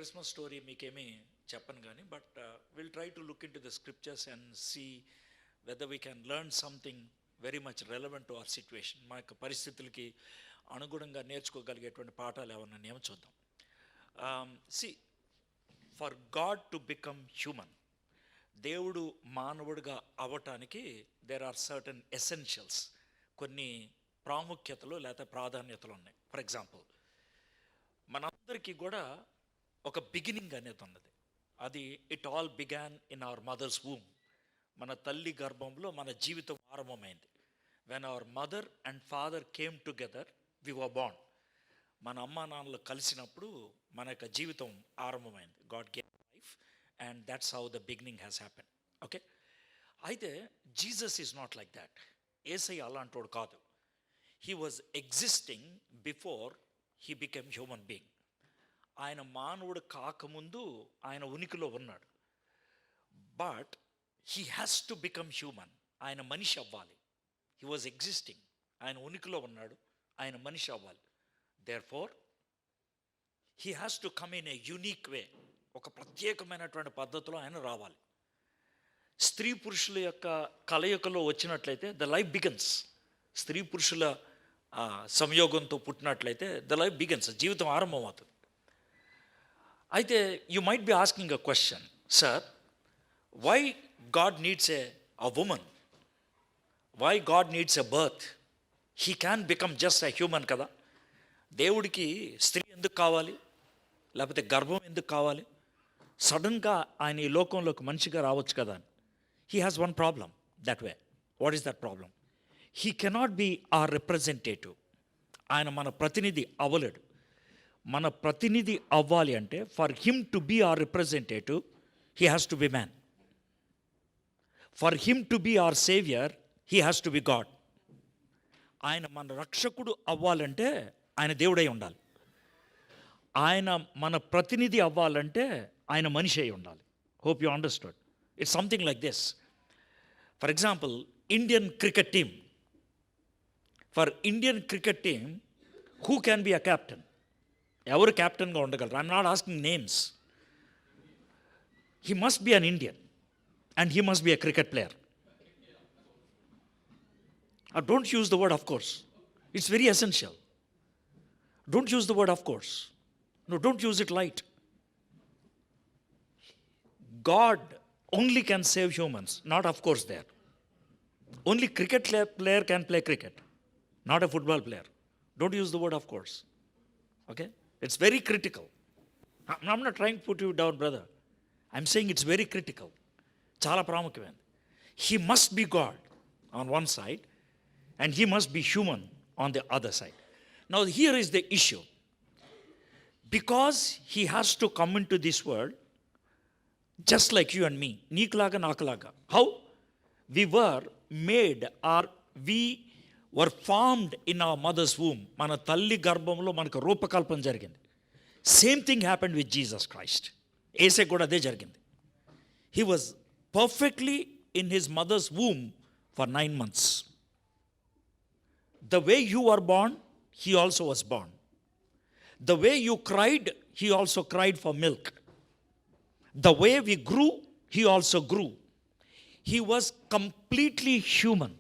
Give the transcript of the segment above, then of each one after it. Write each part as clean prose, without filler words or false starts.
Christmas story మీకేమీ చెప్పను కానీ but will try to look into the scriptures and see whether we can learn something very much relevant to our situation. మా యొక్క పరిస్థితులకి అనుగుణంగా నేర్చుకోగలిగేటువంటి పాఠాలు ఏమన్నా ఏమో చూద్దాం. See for God to become human, దేవుడు మానవుడిగా అవ్వటానికి దేర్ ఆర్ సర్టన్ ఎసెన్షియల్స్, కొన్ని ప్రాముఖ్యతలు లేకపోతే ప్రాధాన్యతలు ఉన్నాయి. ఫర్ ఎగ్జాంపుల్, మనందరికీ కూడా ఒక బిగినింగ్ అనేది ఉన్నది. అది it all began in our mother's womb. మన తల్లి గర్భంలో మన జీవితం ఆరంభమైంది. When our mother and father came together we were born. మన అమ్మా నాన్నలు కలిసినప్పుడు మన యొక్క జీవితం ఆరంభమైంది. God gave life and that's how the beginning has happen. Okay, అయితే Jesus is not like that. యేసయ్య అలాంటోడు కాదు. He was existing before he became human being. ఆయన మానవుడు కాకముందు ఆయన ఉనికిలో ఉన్నాడు. But he has to become human. ఆయన మనిషి అవ్వాలి. హీ వాజ్ ఎగ్జిస్టింగ్, ఆయన ఉనికిలో ఉన్నాడు, ఆయన మనిషి అవ్వాలి. Therefore he has to come in a unique way. ఒక ప్రత్యేకమైనటువంటి పద్ధతిలో ఆయన రావాలి. స్త్రీ పురుషుల యొక్క కలయికలో వచ్చినట్లయితే ద లైఫ్ బిగన్స్. స్త్రీ పురుషుల సంయోగంతో పుట్టినట్లయితే ద లైఫ్ బిగన్స్, జీవితం ఆరంభం అవుతుంది. అయితే you might be asking a question, sir, why God needs a woman? Why God needs a birth? He can become just a human కదా. దేవుడికి స్త్రీ ఎందుకు కావాలి, లేకపోతే గర్భం ఎందుకు కావాలి? సడన్గా ఆయన ఈ లోకంలోకి మనిషిగా రావచ్చు కదా. He has one problem that way. What is that problem? He cannot be our representative. ఆయన మన ప్రతినిధి అవ్వలేడు. మన ప్రతినిధి అవ్వాలి అంటే for him to be our representative he has to be man. For him to be our saviour he has to be God. ఆయన మన రక్షకుడు అవ్వాలంటే ఆయన దేవుడై ఉండాలి. ఆయన మన ప్రతినిధి అవ్వాలంటే ఆయన మనిషి అయి ఉండాలి. Hope you understood. It's something like this. For example, Indian cricket team. For Indian cricket team who can be a captain? ఎవరు క్యాప్టెన్గా ఉండగలరు? I'm not asking names. He must be an Indian and he must be a cricket player. Don't use the word of course. It's very essential. Don't use the word of course. No, don't use it light. God only can save humans, not of course there. Only cricket player can play cricket, not a football player. Don't use the word of course. Okay? It's very critical. I'm not trying to put you down, brother. I'm saying it's very critical. Chala pramukhyamayindi. He must be God on one side and he must be human on the other side. Now here is the issue. Because he has to come into this world just like you and me, neekalaga nakalaga. How? We were made, or we were formed in our mother's womb. Mana talli garbhamlo manaku roopakalpana jarigindi. Same thing happened with Jesus Christ. Ese kuda ade jarigindi. He was perfectly in his mother's womb for 9 months. The way you were born, he also was born. The way you cried, he also cried for milk. The way we grew, he also grew. He was completely human.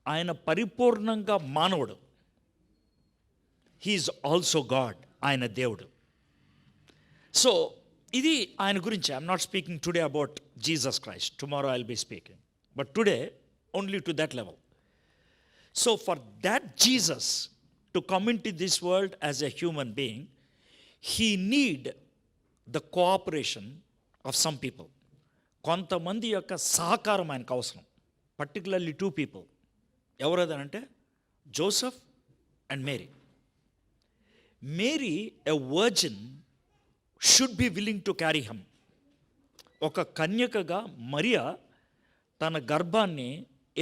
ఆయన పరిపూర్ణంగా మానవుడు. He is also God. ఆయన దేవుడు. So ఇది ఆయన గురించి. I'm not speaking today about Jesus Christ. Tomorrow I will be speaking. But today only to that level. So for that Jesus to come into this world as a human being, he need the cooperation of some people. కొంతమంది యొక్క సహకారం ఆయనకు అవసరం. Particularly 2 people. ఎవరదనంటే Joseph and Mary. Mary, a virgin, should be willing to carry him. ఒక కన్యకగా మరియా తన గర్భాన్ని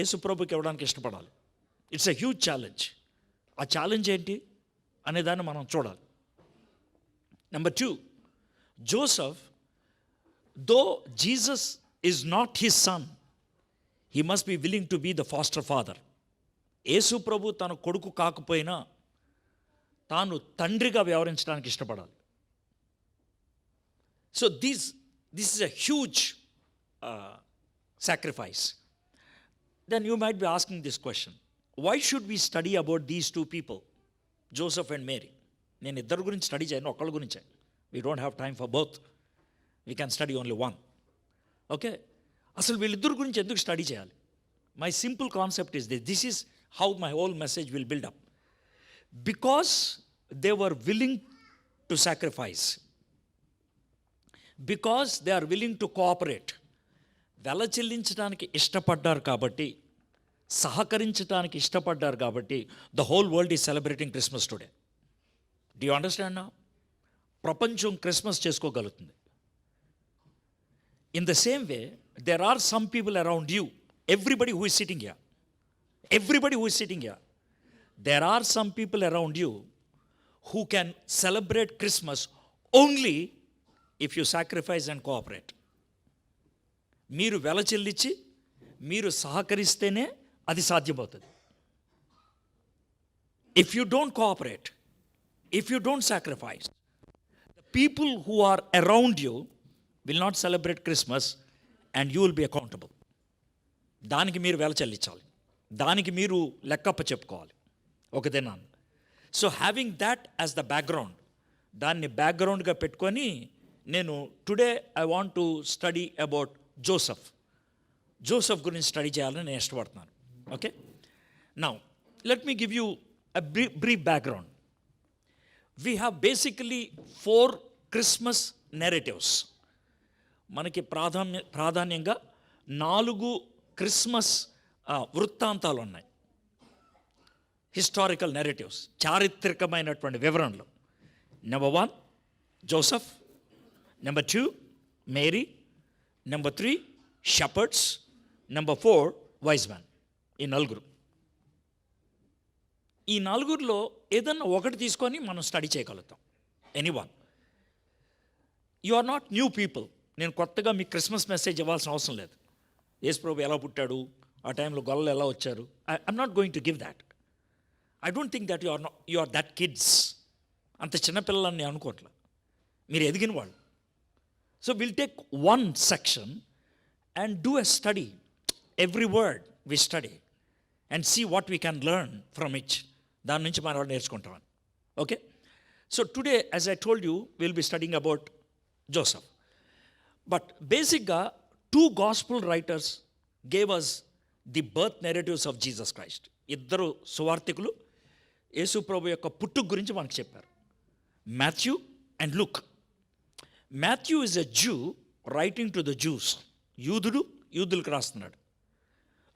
యేసుప్రభుకి ఇవ్వడానికి ఇష్టపడాలి. It's a huge challenge. ఆ ఛాలెంజ్ ఏంటి అనేదాన్ని మనం చూడాలి. Number 2, Joseph, though Jesus is not his son, he must be willing to be the foster father. యేసు ప్రభు తన కొడుకు కాకపోయినా తాను తండ్రిగా వ్యవహరించడానికి ఇష్టపడాలి. So this is a huge sacrifice. Then you might be asking this question, why should we study about these two people, Joseph and Mary? నేను ఇద్దరు గురించి స్టడీ చేయను, ఒక్కళ్ళ గురించే. We don't have time for both, we can study only one. Okay, అసలు వీళ్ళిద్దరు గురించి ఎందుకు స్టడీ చేయాలి? My simple concept is this is how my whole message will build up. Because they were willing to sacrifice, because they are willing to cooperate. వెల చెల్లించడానికి ఇష్టపడ్డారు కాబట్టి, సహకరించడానికి ఇష్టపడ్డారు కాబట్టి the whole world is celebrating Christmas today. Do you understand నా? ప్రపంచం Christmas చేసుకోగలుగుతుంది. In the same way there are some people around you, everybody who is sitting here, there are some people around you who can celebrate Christmas only if you sacrifice and cooperate. మీరు వెల చెల్లించి మీరు సహకరిస్తేనే అది సాధ్యమవుతుంది. If you don't cooperate, if you don't sacrifice, the people who are around you will not celebrate Christmas and you will be accountable. దానికి మీరు వెల చెల్లించాలి, దానికి మీరు లెక్కప్ప చెప్పుకోవాలి. ఒకదేనా? So having that as the background, దాన్ని బ్యాక్గ్రౌండ్గా పెట్టుకొని నేను today I want to study about Joseph గురించి స్టడీ చేయాలని నేను ఇష్టపడుతున్నాను. Okay, now let me give you a brief background. We have basically 4 Christmas narratives. మనకి ప్రాధాన్యంగా 4 క్రిస్మస్ వృత్తాంతాలు ఉన్నాయి, హిస్టారికల్ నెరేటివ్స్, చారిత్రకమైనటువంటి వివరణలు. Number 1 Joseph, number 2 Mary, number 3 shepherds, number 4 wise man. ఈ 4. ఈ 4లో ఏదన్నా ఒకటి తీసుకొని మనం స్టడీ చేయగలుగుతాం. Anyone, you are not new people. నేను కొత్తగా మీకు క్రిస్మస్ మెసేజ్ ఇవ్వాల్సిన అవసరం లేదు. యేసు ప్రభు ఎలా పుట్టాడు, ఆ టైంలో గొల్లలు ఎలా వచ్చారు, I'm not going to give that. I don't think that you are that kids. అంత చిన్నపిల్లలని నేను అనుకోవట్లే, మీరు ఎదిగిన వాళ్ళు. So will take 1 section and do a study. Every word we study and see what we can learn from it. దాని నుంచి మనం నేర్చుకుంటామని. Okay, so today as I told you will be studying about Joseph. But బేసిక్గా 2 gospel writers gave us the birth narratives of Jesus Christ. 2 సువార్తికులు యేసు ప్రభు యొక్క పుట్టుక గురించి మనకు చెప్పారు, Matthew and Luke. Matthew is a Jew writing to the Jews, యూదులకు రాస్తున్నాడు.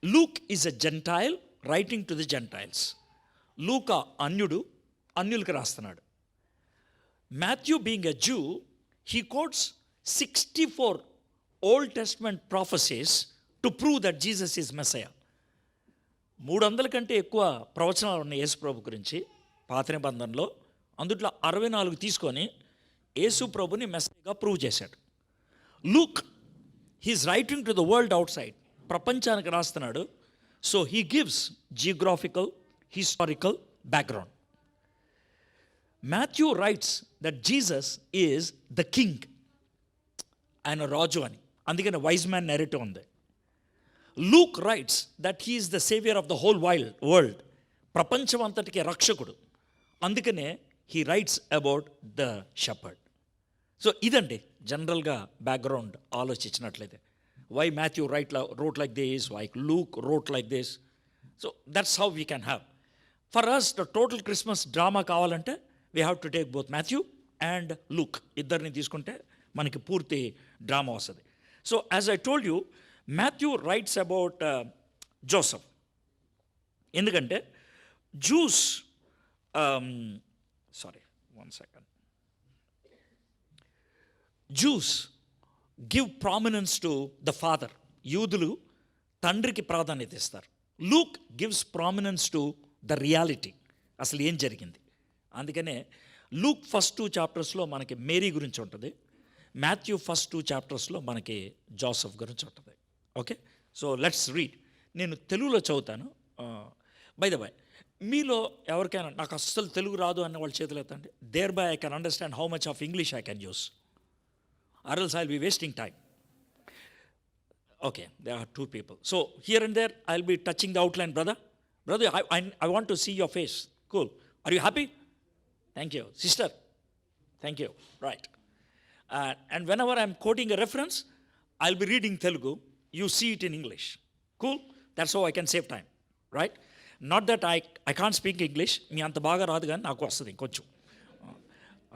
Luke is a Gentile writing to the Gentiles. లూకా అన్యులకు రాస్తున్నాడు. Matthew being a Jew, he quotes 64 old testament prophecies to prove that Jesus is Messiah. 300 కంటే ఎక్కువ ప్రవచనాలు ఉన్నాయి యేసు ప్రభు గురించి పాత నిబంధనలో. అందుట్లో 64 తీసుకొని యేసు ప్రభుని మెస్సయగా ప్రూవ్ చేశాడు. Luke, he is writing to the world outside, ప్రపంచానికి రాస్తున్నాడు. So he gives geographical, historical background. Matthew writes that Jesus is the king, ఆయన రాజు అని, అందుకని వైజ్ మ్యాన్ నెరేటివ్ ఉంది. Luke writes that he is the saviour of the whole world, ప్రపంచం అంతటికి రక్షకుడు, అందుకనే he writes about the shepherd. So ఇదండి జనరల్గా బ్యాక్గ్రౌండ్ ఆలోచించినట్లయితే. Why Matthew wrote like this, why Luke wrote like this. So that's how we can have. For us, the total Christmas drama కావాలంటే we have to take both Matthew and Luke. ఇద్దరిని తీసుకుంటే మనకి పూర్తి drama వస్తుంది. So as I told you, Matthew writes about Joseph. ఎందుకంటే Jews, Jews give prominence to the father. యూదులు తండ్రికి ప్రాధాన్యత ఇస్తారు. Luke gives prominence to the reality, అసలు ఏం జరిగింది. అందుకనే లూక్ ఫస్ట్ 2 chaptersలో మనకి మేరీ గురించి ఉంటుంది, మాథ్యూ ఫస్ట్ 2 chaptersలో మనకి జోసెఫ్ గురించి ఉంటుంది. Okay, so let's read. నేను తెలుగులో చదువుతాను. బై ద బై, మీలో ఎవరికైనా నాకు అస్సలు తెలుగు రాదు అన్న వాళ్ళ చేతులు ఎత్తండి. There by I can understand how much of English I can use. or else I'll be wasting time. Okay, there are two people. So here and there, I'll be touching the outline, brother. Brother, I want to see your face. Cool. Are you happy? Thank you. Sister, thank you. Right. And whenever I'm quoting a reference, I'll be reading Telugu. You see it in English. Cool. That's how I can save time. Right? Not that I can't speak English. మీ అంత బాగా రాదు కానీ నాకు వస్తుంది కొంచెం.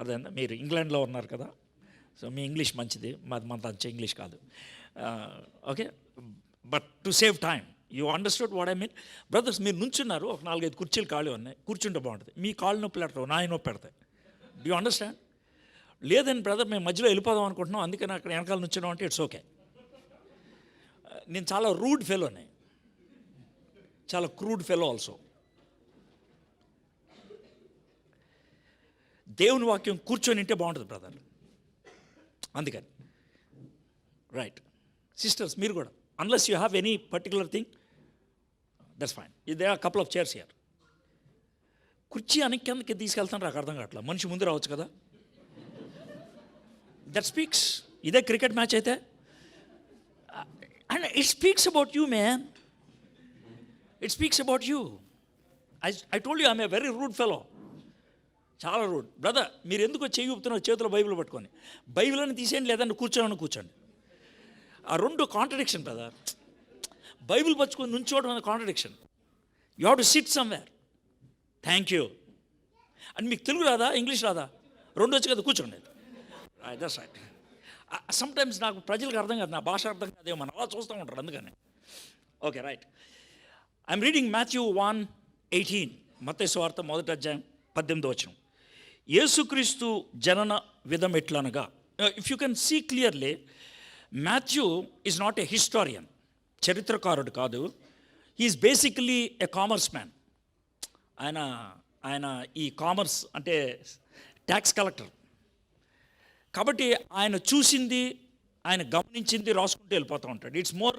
అదే మీరు ఇంగ్లాండ్లో ఉన్నారు కదా, సో మీ ఇంగ్లీష్ మంచిది, మనది అంత ఇంగ్లీష్ కాదు. Okay, but to save time you understood what I mean. Brothers, మీరు నుంచున్నారు, ఒక 4-5 కుర్చీలు ఖాళీ ఉన్నాయి, కూర్చుంటే బాగుంటుంది. మీ కాళ్ళు నొప్పి పెడతావు, నా నొప్పి పెడతాయి. Do you understand? లేదని బ్రదర్ మేము మధ్యలో వెళ్ళిపోదాం అనుకుంటున్నాం, అందుకని అక్కడ వెనకాల నుంచున్నాం అంటే ఇట్స్ ఓకే. నేను చాలా రూడ్ ఫెలోనే, చాలా క్రూడ్ ఫెలో ఆల్సో. దేవుని వాక్యం కూర్చొని వింటే బాగుంటుంది బ్రదర్, అందుకని. రైట్ సిస్టర్స్, మీరు కూడా, unless you have any particular thing, that's fine. They are couple of chairs here. కుర్చీ కిందకి తీసుకెళ్తాను, నాకు అర్థం కావట్లేదు. మనిషి ముందు రావచ్చు కదా. That speaks. ఇదే క్రికెట్ మ్యాచ్ అయితే, and it speaks about you man. It speaks about you. I told you I'm a very rude fellow, చాలా రూడ్. బ్రదర్, మీరు ఎందుకు చేయి ఊపుతున్నారు చేతిలో బైబిల్ పట్టుకొని? బైబిల్ అని తీసేయండి, లేదంటే కూర్చోండి. ఆ రెండు కాంట్రడిక్షన్ బ్రదర్. బైబిల్ పట్టుకొని నుంచోవడం అనే contradiction. You have to SIT somewhere. Thank you. And మీకు తెలుగు రాదా, ఇంగ్లీష్ రాదా? రెండు వచ్చి కదా, కూర్చోండి. That's right. సమ్టైమ్స్ నాకు ప్రజలకు అర్థం కాదు, నా భాష అర్థం కాదేమో, మనం అలా చూస్తూ ఉంటారు, అందుకని. Okay, right. I'm reading Matthew 1:18. మత్తయి సువార్త 1వ అధ్యాయం 18వ వచనం. యేసుక్రీస్తు జనన విధం ఎట్లనగా, if you can see clearly, Matthew is not a historian, చరిత్రకారుడు కాదు. He's basically a commerce man. ఆయన ఈ కామర్స్ అంటే ట్యాక్స్ కలెక్టర్. కాబట్టి ఆయన చూసింది, ఆయన గమనించింది రాసుకుంటూ వెళ్ళిపోతూ ఉంటాడు. It's more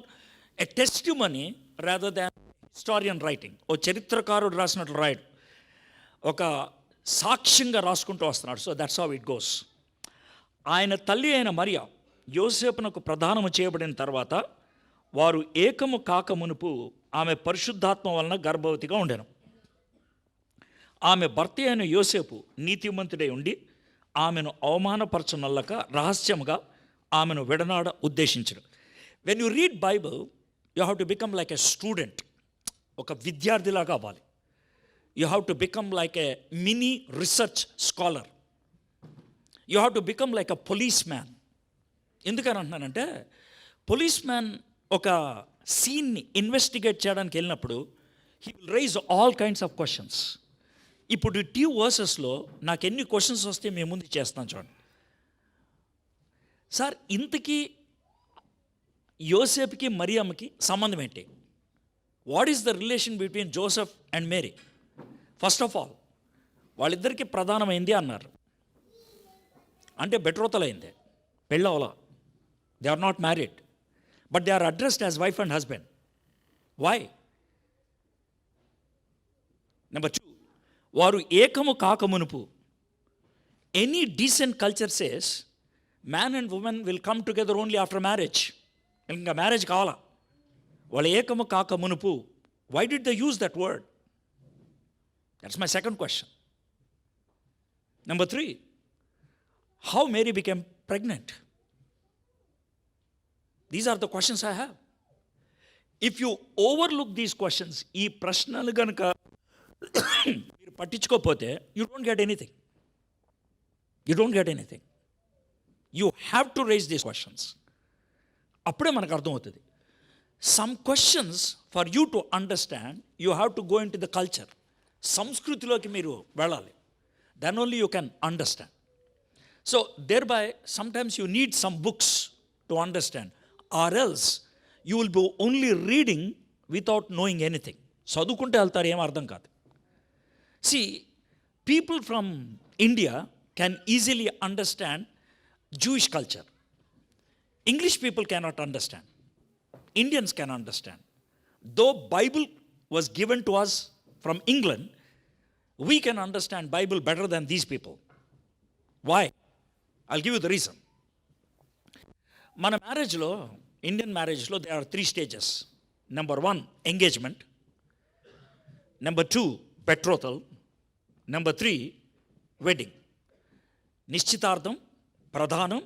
a testimony rather than historian writing. ఓ చరిత్రకారుడు రాసినట్లు రాయడు, ఒక సాక్ష్యంగా రాసుకుంటూ వస్తున్నాడు. So that's how it goes. ఆయన తల్లి అయిన మరియ యోసేపునకు ప్రదానము చేయబడిన తర్వాత వారు ఏకము కాక మునుపు ఆమె పరిశుద్ధాత్మ వలన గర్భవతిగా ఉండెను. ఆమె భర్త అయిన యోసేపు నీతిమంతుడై ఉండి ఆమెను అవమానపరచనల్లక రహస్యముగా ఆమెను విడనాడ ఉద్దేశించడు. When you read Bible, you have to become like a student. ఒక విద్యార్థిలాగా అవ్వాలి. You have to become like a mini research scholar. You have to become like a police man. ఎందుకని అంటున్నానంటే, పోలీస్ మ్యాన్ ఒక సీన్ని ఇన్వెస్టిగేట్ చేయడానికి వెళ్ళినప్పుడు he will raise all kinds of questions. ఇప్పుడు 2 వర్సెస్లో నాకు ఎన్ని క్వశ్చన్స్ వస్తే మేము ముందు చేస్తాను చూడండి. సార్, ఇంతకీ యోసేపుకి మరియమ్మకి సంబంధం ఏంటి? What is the relation between Joseph and Mary? First of all, వాళ్ళిద్దరికీ ప్రధానమైంది అన్నారు అంటే బెట్రోతలైంది, పెళ్ళవలా. They are not married, but they are addressed as wife and husband. Why? Number 2, వారు ఏకము కాకమునుపు. Any decent culture says man and women will come together only after marriage. ఇంకా మ్యారేజ్ కావాలా? వాళ్ళు ఏకము కాక మునుపు. Why did they use that word? That's my second question. Number 3, how Mary became pregnant? These are the questions I have. If you overlook these questions, ఈ ప్రశ్నలు కనుక మీరు పట్టించుకోకపోతే, you don't get anything. You have to raise these questions. అప్పుడే మనకు అర్థమవుతుంది. Some questions for you to understand, you have to go into the culture. సంస్కృతిలోకి మీరు వెళ్ళాలి. Then only you can understand. So thereby sometimes you need some books to understand, or else you will B only reading without knowing anything. చదువుకుంటే వెళ్తారు, ఏం అర్థం కాదు. See, people from India can easily understand Jewish culture. English people cannot understand. Indians can understand. Though Bible was given to us from England, we can understand Bible better than these people. Why? I'll give you the reason. మన మ్యారేజ్లో, Indian మ్యారేజ్లో they are 3 stages. Number 1 engagement, number 2 betrothal, number 3 wedding. నిశ్చితార్థం, ప్రధానం,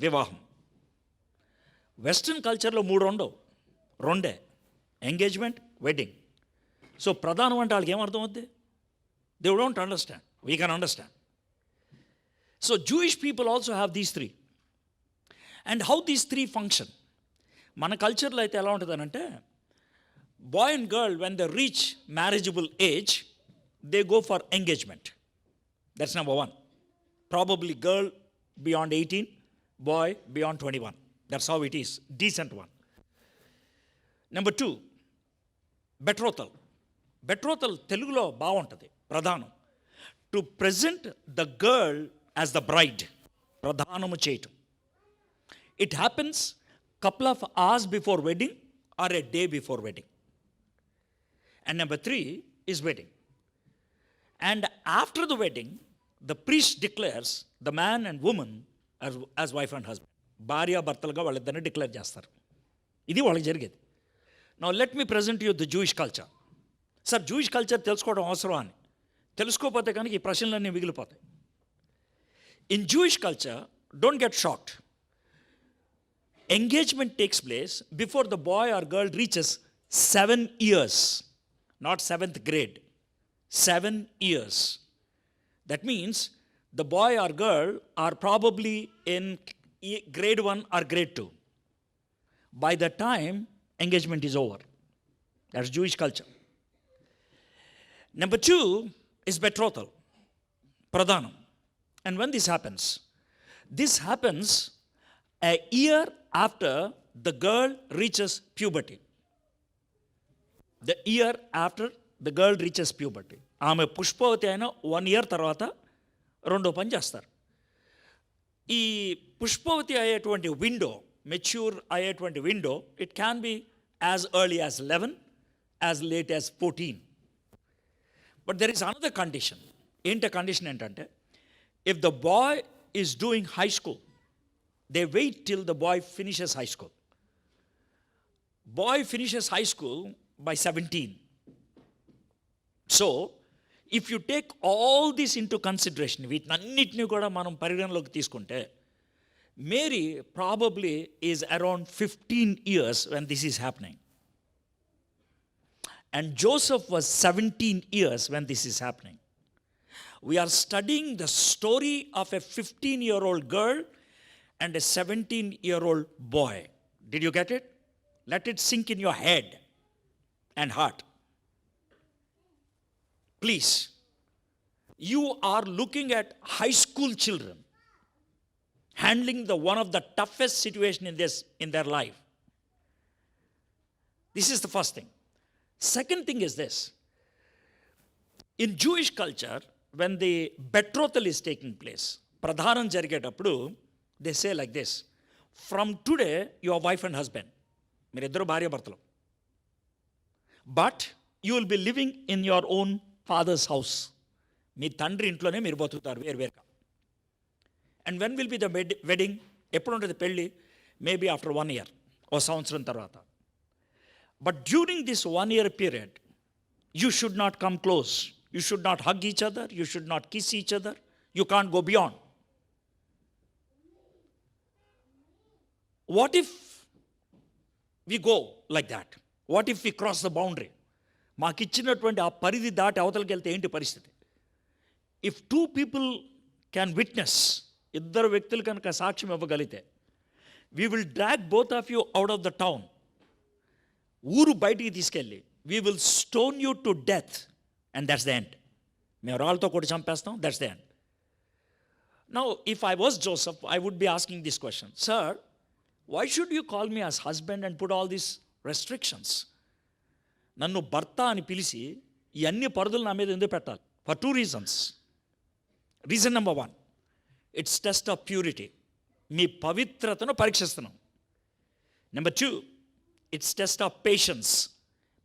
వివాహం. Western కల్చర్లో 3 ఉండవు, 2 engagement, wedding. So ప్రధానం అంటే వాళ్ళకి ఏమర్థం అవుద్ది? They don't understand. We can understand. So Jewish people also have these 3. And how these 3 function? మన కల్చర్లో అయితే ఎలా ఉంటుందనంటే, boy and girl when they reach marriageable age, they go for engagement. That's number 1. Probably girl beyond 18, boy beyond 21. That's how it is, decent one. Number 2 betrothal. Betrothal తెలుగులో బాగుంటుంది, ప్రధానం. To present the girl as the bride, ప్రధానము చేయటం. It happens couple of hours before wedding or a day before wedding. And number 3 is wedding. And after the wedding, the priest declares the man and woman as wife and husband. భార్య భర్తలుగా వాళ్ళిద్దరిని declare చేస్తారు. ఇది వాళ్ళకి జరిగేది. Now let me present you the Jewish culture. Sir, Jewish culture తెలుసుకోవడం అవసరం అని, తెలుసుకోకపోతే కనుక ఈ ప్రశ్నలన్నీ మిగిలిపోతాయి. In Jewish culture, don't get shocked. Engagement takes place before the boy or girl reaches 7 years, not 7th grade, 7 years. That means the boy or girl are probably in grade 1 or grade 2. By the time engagement is over. That's Jewish culture. Number 2 is betrothal, pradhanam. And when this happens a year after the girl reaches puberty. The year after the girl reaches puberty. ఆమె పుష్పవతి అయిన 1 year తర్వాత రెండో పని చేస్తారు. ఈ పుష్పవతి అయ్యేటువంటి window, mature అయ్యేటువంటి window, it can be as early as 11, as late as 14. But there is another condition. ఏంటి కండిషన్ ఏంటంటే, if the boy is doing high school, they wait till the boy finishes high school. Boy finishes high school by 17. So, if you take all this into consideration, వీటన్నిటిని కూడా మనం పరిగణలోకి తీసుకుంటే, Mary probably is around 15 years when this is happening. And Joseph was 17 years when this is happening. We are studying the story of a 15-year-old girl and a 17-year-old boy. Did you get it? Let it sink in your head and heart. Please, you are looking at high school children handling one of the toughest situation in their life. This is the first thing. Second thing is this. In Jewish culture, when the betrothal is taking place, pradhanam జరిగేటప్పుడు, they say like this: from today you are wife and husband, మీరిద్దరు భార్య భర్తలు, but you will be living in your own father's house. మీ తండ్రి ఇంట్లోనే మీరు బతుకుతారు వేరువేరుగా. And when will be the wedding? ఎప్పుడు ఉంటుంది పెళ్ళి? మేబీ ఆఫ్టర్ 1 year, ఓ సంవత్సరం తర్వాత. But during this 1 year period, you should not come close, you should not hug each other, you should not kiss each other, you can't go beyond. What if we go like that? What if we cross the boundary? మాకు ఇచ్చినటువంటి ఆ పరిధి దాటి అవతలకి వెళ్తే ఏంటి పరిస్థితి? If 2 people can witness, ఇద్దరు వ్యక్తులు కనుక సాక్ష్యం ఇవ్వగలిగితే, we will drag both of you out of the town. ఊరు బయటికి తీసుకెళ్ళి, we will stone you to death, and that's the end. మేము రాళ్ళతో కొట్టి చంపేస్తాం, that's the end. Now, if I was Joseph, I would be asking this question: Sir, why should you call me as husband and put all these restrictions? నన్ను భర్త అని పిలిచి ఈ అన్ని పరిధులు నా మీద ఎందుకు పెట్టాలి? For 2 reasons. Reason number 1, it's test of purity. మీ పవిత్రతను పరీక్షిస్తున్నాం. Number 2, it's test of patience.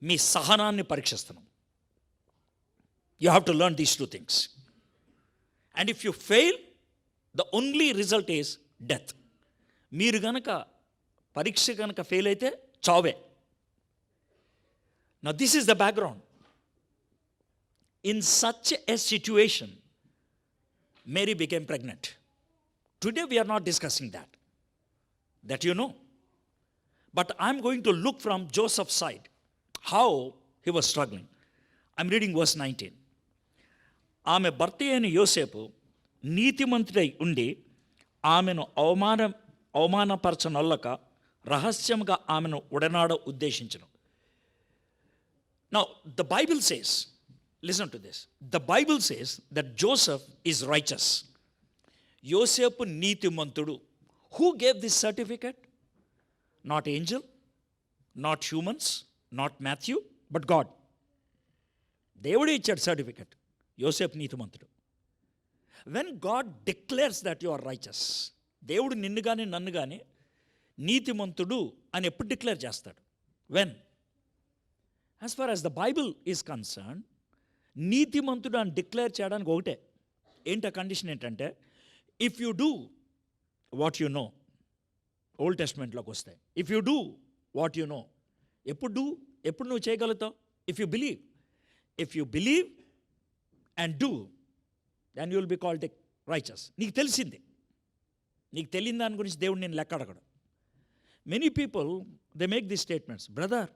మీ సహనాన్ని పరీక్షిస్తున్నాం. You have to learn these 2 things. And if you fail, the only result is death. మీరు గనక పరీక్ష కనుక ఫెయిల్ అయితే చావే. Now this is the background. In such a situation Mary became pregnant. Today we are not discussing that you know. But I'm going to look from Joseph's side, how he was struggling. I'm reading verse 19. ఆమె భర్త అయిన యోసేపు నీతిమంతుడై ఉండి ఆమెను అవమానపరచనొల్లక రహస్యముగా ఆమెను ఉడనాడ ఉద్దేశించును. Now the Bible says, listen to this, the Bible says that Joseph is righteous. యోసేపు నీతిమంతుడు. Who gave this certificate? Not angel, not humans, not Matthew, but God. దేవుడే ఇచ్చాడు సర్టిఫికెట్, యోసేపు నీతిమంతుడు. When God declares that you are righteous, దేవుడు నిన్ను కానీ నన్ను కానీ నీతిమంతుడు అని ఎప్పుడు డిక్లేర్ చేస్తాడు? When? As far as the Bible is concerned, నీతిమంతుడు అని డిక్లేర్ చేయడానికి ఒకటే. ఏంటి ఆ కండిషన్ ఏంటంటే, if you do what you know. Old టెస్ట్మెంట్లోకి వస్తాయి. If you do what you know. ఎప్పుడు నువ్వు చేయగలుగుతావు? If you believe and do, then you will be called righteous. నీకు తెలిసింది. నీకు తెలియని దాని గురించి దేవుడు నేను లెక్క అడగడు. Many people they make this statements, brother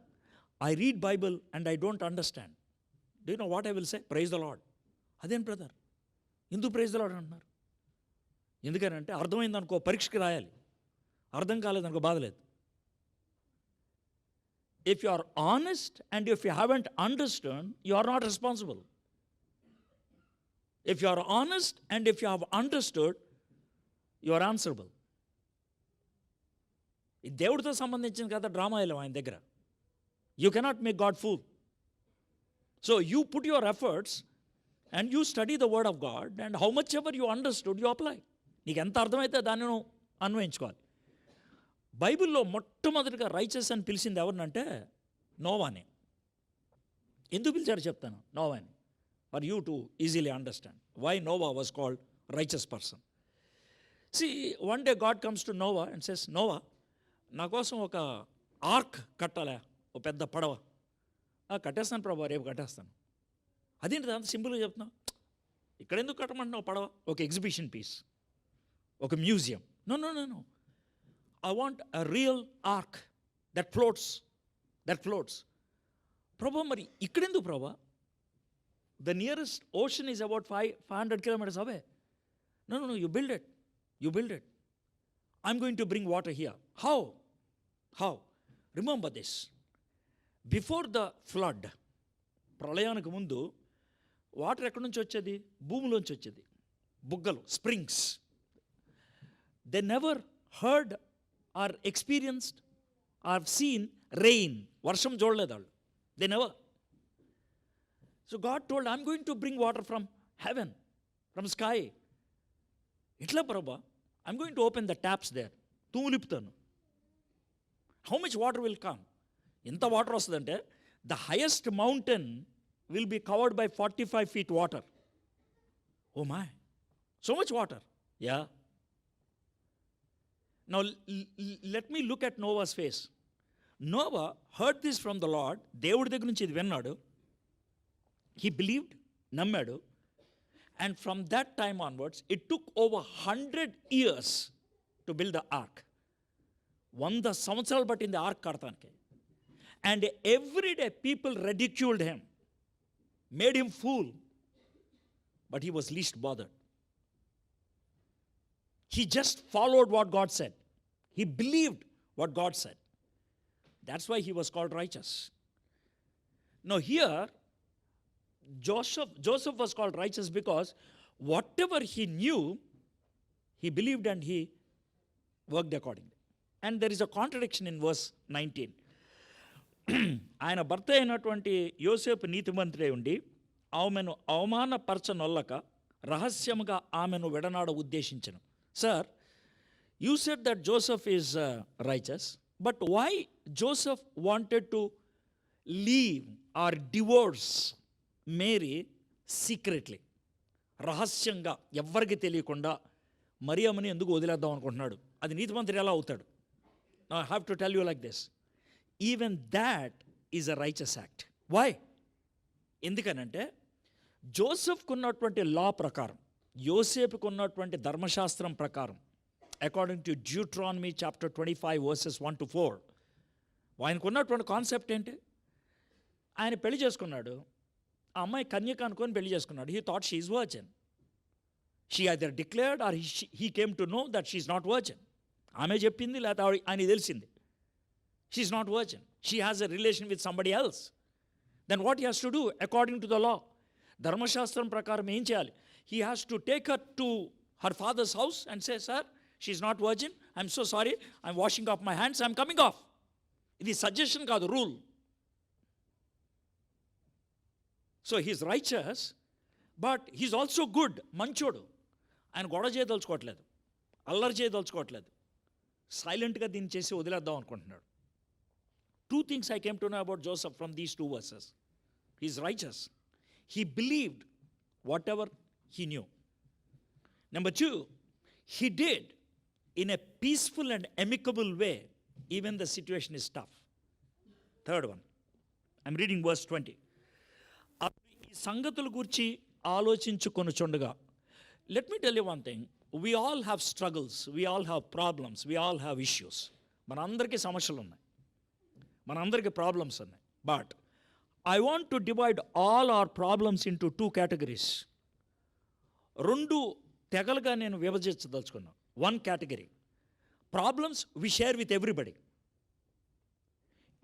I read Bible and I don't understand. Do you know what I will say? Praise the Lord. అదేం బ్రదర్, ఎందుకు ప్రైజ్ ద లార్డ్ అంటున్నారు? ఎందుకనంటే అర్థమైందనుకో పరీక్షకి రాయాలి, అర్థం కాలేదనుకో బాధలేదు. If you are honest and if you haven't understand, you are not responsible. If you are honest and if you have understood, you are answerable. ఇది దేవుడితో సంబంధించిన కదా డ్రామా ఇలా ఆయన దగ్గర. You cannot make God fool. So you put your efforts and you study the word of God, and how much ever you understood you apply. నీకు ఎంత అర్థమైతే దాన్ని నువ్వు అన్వయించుకోవాలి. బైబిల్లో మొట్టమొదటిగా రైచస్ అని పిలిచింది ఎవరినంటే నోవాని. ఎందుకు పిలిచారు చెప్తాను. నోవాని, for you to easily understand why Noah was called righteous person. See, one day God comes to Noah and says, Noah, నా కోసం ఒక ఆర్క్ కట్టాలా, ఒక పెద్ద పడవ. కట్టేస్తాను ప్రభా, రేపు కట్టేస్తాను. అదేంటి అంత సింపుల్గా చెప్తున్నావు? ఇక్కడ ఎందుకు కట్టమంటున్నావు పడవ? ఒక ఎగ్జిబిషన్ పీస్, ఒక museum. No no no no, I want a real ark that floats. ప్రభా మరి ఇక్కడెందుకు ప్రభా? The nearest ocean is about 500 kilometers away. No, you build it. I'm going to bring water here. How? Remember this. Before the flood, ప్రళయానికి ముందు water ఎక్కడి నుంచి వచ్చేది? భూమిలోంచి వచ్చేది. బుగ్గలు, springs. They never heard or experienced or seen rain. వర్షం చూడలేదు వాళ్ళు. They never. So God told, I'm going to bring water from heaven, from sky. ఎట్లా ప్రభా? I'm going to open the taps there. తూలిపుతాను. How much water will come? ఎంత water వస్తుందంటే the highest mountain will be covered by 45 feet water. Oh my, so much water. Yeah. Now let me look at Noah's face. Noah heard this from the Lord. దేవుడి దగ్గర నుంచి ఇది విన్నాడు. He believed, నమ్మాడు. And from that time onwards, it took over 100 years to build the ark. 100 సంవత్సరాలు పట్టింది arc కడతానికి. And every day people ridiculed him, made him fool, but he was least bothered. He just followed what God said. He believed what God said. That's why he was called righteous. Now here, Joseph was called righteous because whatever he knew, he believed and he worked accordingly. And there is a contradiction in verse 19. ఆయన భర్త అయినటువంటి యోసేపు నీతిమంతుడై ఉండి ఆమెను అవమానపరచనొల్లక రహస్యముగా ఆమెను విడనాడ ఉద్దేశించను. Sir, you said that Joseph is righteous, but why Joseph wanted to leave or divorce Mary secretly? రహస్యంగా ఎవ్వరికి తెలియకుండా మరియమ్మని ఎందుకు వదిలేద్దాం అనుకుంటున్నాడు? అది నీతిమంతుడు ఎలా అవుతాడు? Now I have to tell you like this. Even that is a righteous act. Why? ఎందుకనంటే జోసెఫ్కు ఉన్నటువంటి లా ప్రకారం, యోసేపుకు ఉన్నటువంటి ధర్మశాస్త్రం ప్రకారం, according to Deuteronomy chapter 25 versus 1 to 4, ఆయనకు ఉన్నటువంటి కాన్సెప్ట్ ఏంటి? ఆయన పెళ్లి చేసుకున్నాడు, ఆ అమ్మాయి కన్యక అనుకొని పెళ్లి చేసుకున్నాడు. He thought she is virgin. She either declared or he came to know that she is not virgin. ఆమె చెప్పింది లేకపోతే ఆయన తెలిసింది. She is not virgin. She has a relation with somebody else. Then what he has to do according to the law? ధర్మశాస్త్రం ప్రకారం ఏం చేయాలి? He has to take her to her father's house and say, sir, she is not virgin, I'm so sorry, I'm washing of my hands, I'm coming of. ఇది suggestion కాదు, rule. So he's righteous, but he's also good, మంచోడు. ఆయన గొడవ చేయదలుచుకోవట్లేదు, అల్లరి చేయదలుచుకోవట్లేదు, సైలెంట్గా దీన్ని చేసి వదిలేద్దాం అనుకుంటున్నాడు. 2 things I came to know about Joseph from these 2 verses. He's righteous. He believed whatever he knew. Number 2, he did in a peaceful and amicable way, even the situation is tough. Third one, I'm reading verse 20. ఈ సంగతుల గురించి ఆలోచించుకొనుచుండగా, let me tell you one thing, we all have struggles, we all have problems, we all have issues. మనందరికీ సమస్యలు ఉన్నాయి, మనందరికీ problems ఉన్నాయి. But I want to divide all our problems into 2 categories. 2 తెగలుగా నేను విభజించదలుచుకున్నాను. 1 category, problems we share with everybody,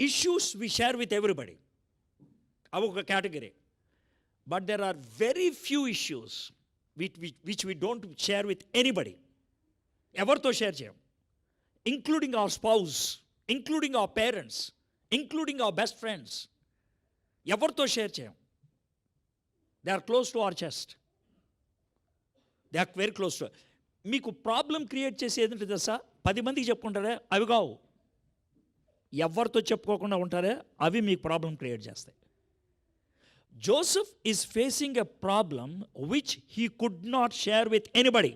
issues we share with everybody, అవి ఒక category. But there are very few issues which we don't share with anybody. ఎవరితో share చేయం, including our spouse, including our parents, including our best friends. ఎవరితో share చేయం. They are close to our chest, they are very close to. మీకు problem create చేసి ఏదంటే తెలుసా? 10 మందికి చెప్పుకుంటారే, అవి కావు. ఎవరితో చెప్పుకోకుండా ఉంటారే, అవి మీకు ప్రాబ్లం క్రియేట్ చేస్తాయి. Joseph is facing a problem which he could not share with anybody.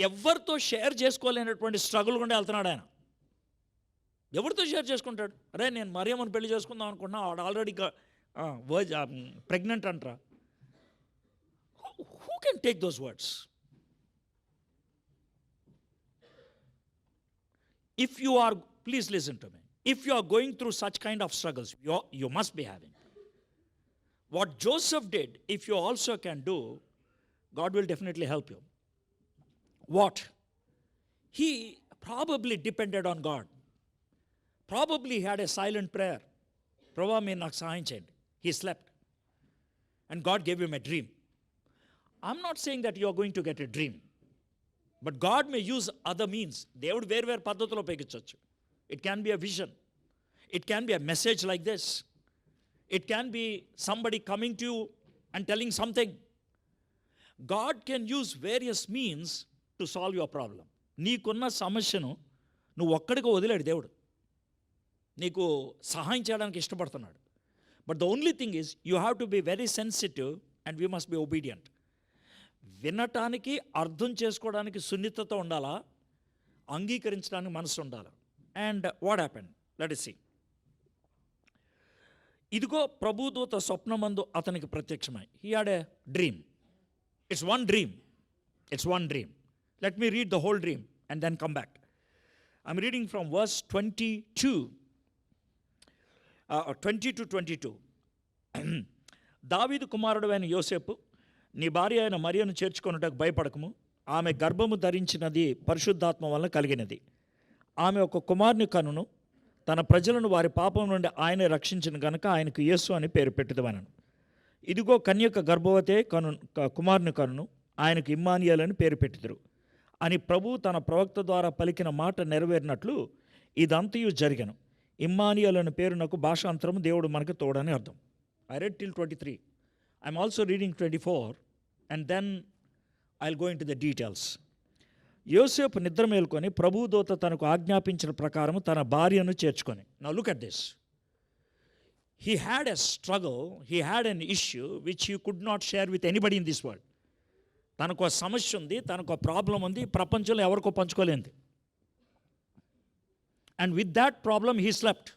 ఎవరితో షేర్ చేసుకోలేనటువంటి స్ట్రగుల్ గుండా వెళ్తున్నాడు ఆయన. ఎవరితో షేర్ చేసుకుంటాడు? అరే, నేను మరియమ్మని పెళ్లి చేసుకుందాం అనుకున్నా, ఆవిడ ఆల్రెడీ ప్రెగ్నెంట్ అంటారా? Who can take those words? If you are, please listen to me, if you are going through such kind of struggles, you must be having. What Joseph did, if you also can do, God will definitely help you. What? He probably depended on God. Probably he had a silent prayer. Prabhu, meer naaku sahayam cheyandi. He slept. And God gave him a dream. I'm not saying that you are going to get a dream. But God may use other means. Devudu వేరు పద్ధతిలో ఉపయోగించవచ్చు. It can be a vision. It can be a message like this. It can be somebody coming to you and telling something. God can use various means to solve your problem. నీకున్న సమస్యను నువ్వు ఒక్కడిగా వదిలేడు దేవుడు. నీకు సహాయం చేయడానికి ఇష్టపడుతున్నాడు. But the only thing is you have to be very sensitive and we must be obedient. వినటానికి, అర్థం చేసుకోవడానికి సున్నితత ఉండాలా, అంగీకరించడానికి మనసు ఉండాలి. And what happened? Let us see. ఇదిగో ప్రభుదూత స్వప్నమందు అతనికి ప్రత్యక్షమై. He had a dream. It's one dream. It's one dream. Let me read the whole dream and then come back. I'm reading from verse 20 to 22. దావీదు కుమారుడు అయిన యోసేపు, నీ భార్య అయిన మరియను చేర్చుకొనుటకు భయపడకము. ఆమె గర్భము ధరించినది పరిశుద్ధాత్మ వలన కలిగినది. ఆమె ఒక కుమారుని కనును, తన ప్రజలను వారి పాపం నుండి ఆయనే రక్షించిన గనుక ఆయనకు యేసు అని పేరు పెట్టుదమనను. ఇదిగో కన్యక గర్భవతే కుమారుని కనును, ఆయనకు ఇమ్మానుయేలు అని పేరు పెట్టుదురు అని ప్రభు తన ప్రవక్త ద్వారా పలికిన మాట నెరవేరినట్లు ఇదంతయు జరిగను. ఇమ్మానుయేలు అనే పేరునకు భాషాంతరము దేవుడు మనకు తోడని అర్థం. I read till 23. I'm also reading 24 and then I'll go into the details. యోసేపు నిద్ర మేల్కొని ప్రభుదూత తనకు ఆజ్ఞాపించిన ప్రకారం తన భార్యను చేర్చుకొని. Now look at this. He had a struggle, he had an issue which he could not share with anybody in this world. తనకు సమస్య ఉంది, తనకు ప్రాబ్లం ఉంది, ప్రపంచంలో ఎవరికో పంచుకోలేంది. And with that problem he slept.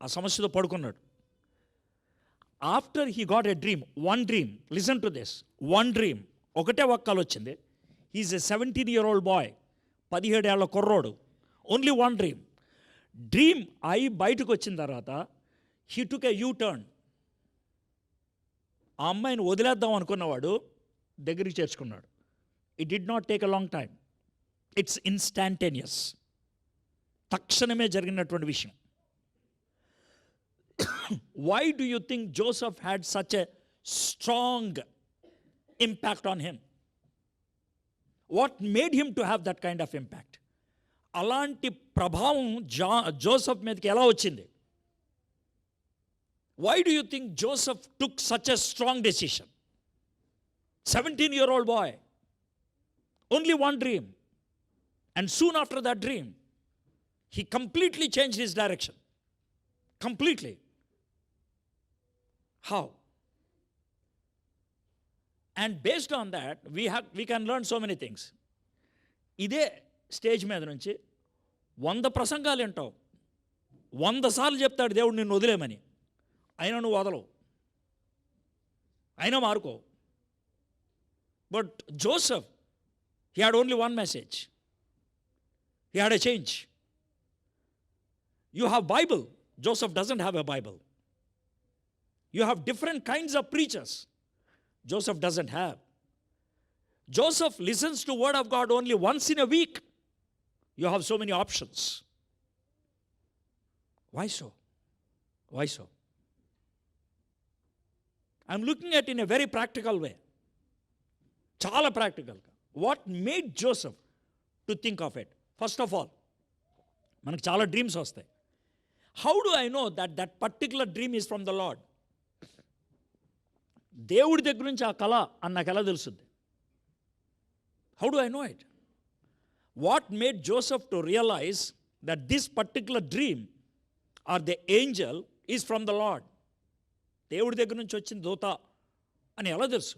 ఆ సమస్యతో పడుకున్నాడు. After he got a dream, one dream, listen to this, one dream, ఒకటే ఒక్కలు వచ్చింది. హీఈస్ ఎ 17-year-old బాయ్, 17 ఏళ్ల కుర్రోడు. Only one dream. డ్రీమ్ అయి బయటకు వచ్చిన తర్వాత he took a U turn. ఆ అమ్మాయిని వదిలేద్దాం అనుకున్నవాడు దగ్గరికి చేర్చుకున్నాడు. It did not take a long time. It's instantaneous. తక్షణమే జరిగినటువంటి విషయం. Why do you think Joseph had such a strong impact on him? What made him to have that kind of impact? అలాంటి ప్రభావం జోసెఫ్ మీదకి ఎలా వచ్చింది? Why do you think Joseph took such a strong decision? 17-year-old boy, only one dream, and soon after that dream, he completely changed his direction. Completely. How? And based on that, we can learn so many things. ఇదే stage మీద నుంచి 100 ప్రసంగాలు వింటావు, 100 సార్లు చెప్తాడు దేవుడు నిన్ను వదిలేమని, అయినా నువ్వు వదలవు, అయినా మారుకో. But Joseph, he had only one message. He had a change. You have Bible. Joseph doesn't have a Bible. You have different kinds of preachers. Joseph doesn't have. Joseph listens to word of God only once in a week. You have so many options. Why so? Why so? I'm looking at it in a very practical way. Chala practical. What made Joseph to think of it? First of all, మనకు చాలా dreams వస్తాయి. How do I know that that particular dream is from the Lord? దేవుడి దగ్గర నుంచి ఆ కళ అని నాకు ఎలా తెలుస్తుంది? How do I know it? What made Joseph to realize that this particular dream or the angel is from the Lord? దేవుడి దగ్గర నుంచి వచ్చిన దూత అని ఎలా తెలుసు?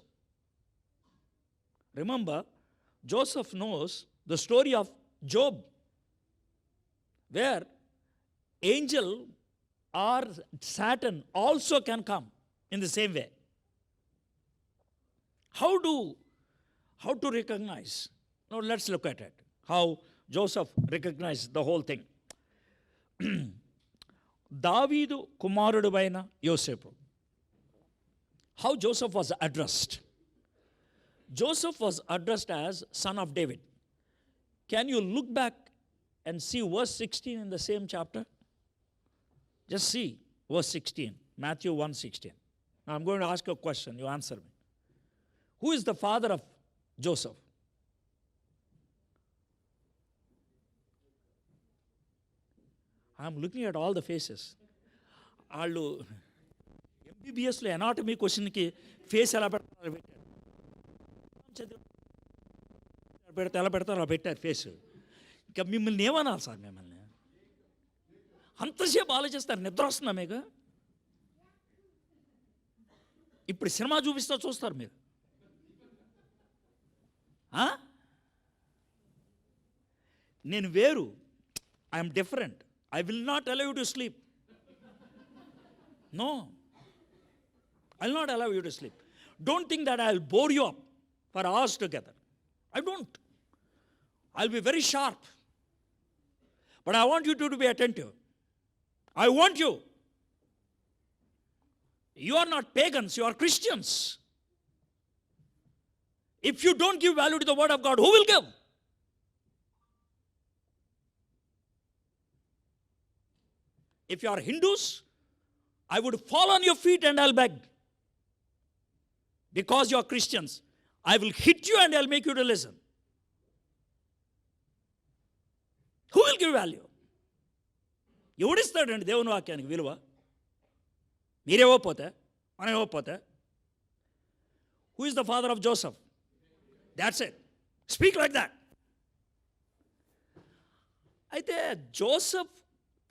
Remember, Joseph knows the story of Job, where angel or Satan also can come in the same way. How to recognize? Now let's look at it. How Joseph recognized the whole thing. దావీదు కుమారుడువైన యోసేపు. How Joseph was addressed? Joseph was addressed as son of David. Can you look back and see verse 16 in the same chapter? Just see verse 16, Matthew 1:16. Now I'm going to ask you a question, you answer me. Who is the father of Joseph? I'm looking at all the faces. వాళ్ళు ఎంబీబీఎస్లో anatomy క్వశ్చన్కి face ఎలా పెడతారో పెట్టారు, ఎలా పెడతారో అలా పెట్టారు face. ఇంకా మిమ్మల్ని ఏమనాలి సార్? మిమ్మల్ని అంతసేపు ఆలోచిస్తారు, నిద్ర వస్తుందా మీకు? ఇప్పుడు సినిమా చూపిస్తా చూస్తారు మీరు. నేను వేరు, I'm different. I will not allow you to sleep. No. I will not allow you to sleep. Don't think that I will bore you up for hours together. I don't. I'll be very sharp. But I want you to be attentive. I want you. You are not pagans, you are Christians. If you don't give value to the word of God, who will give? If you are Hindus, I would fall on your feet and I'll beg. Because you are Christians, I will hit you and I'll make you to listen. Who will give value? ఎవడిస్తాడండి దేవుని వాక్యానికి విలువ? మీరేవోపోతే మనం ఇవ్వకపోతే? Who is the father of Joseph? That's it. Speak like that. అయితే Joseph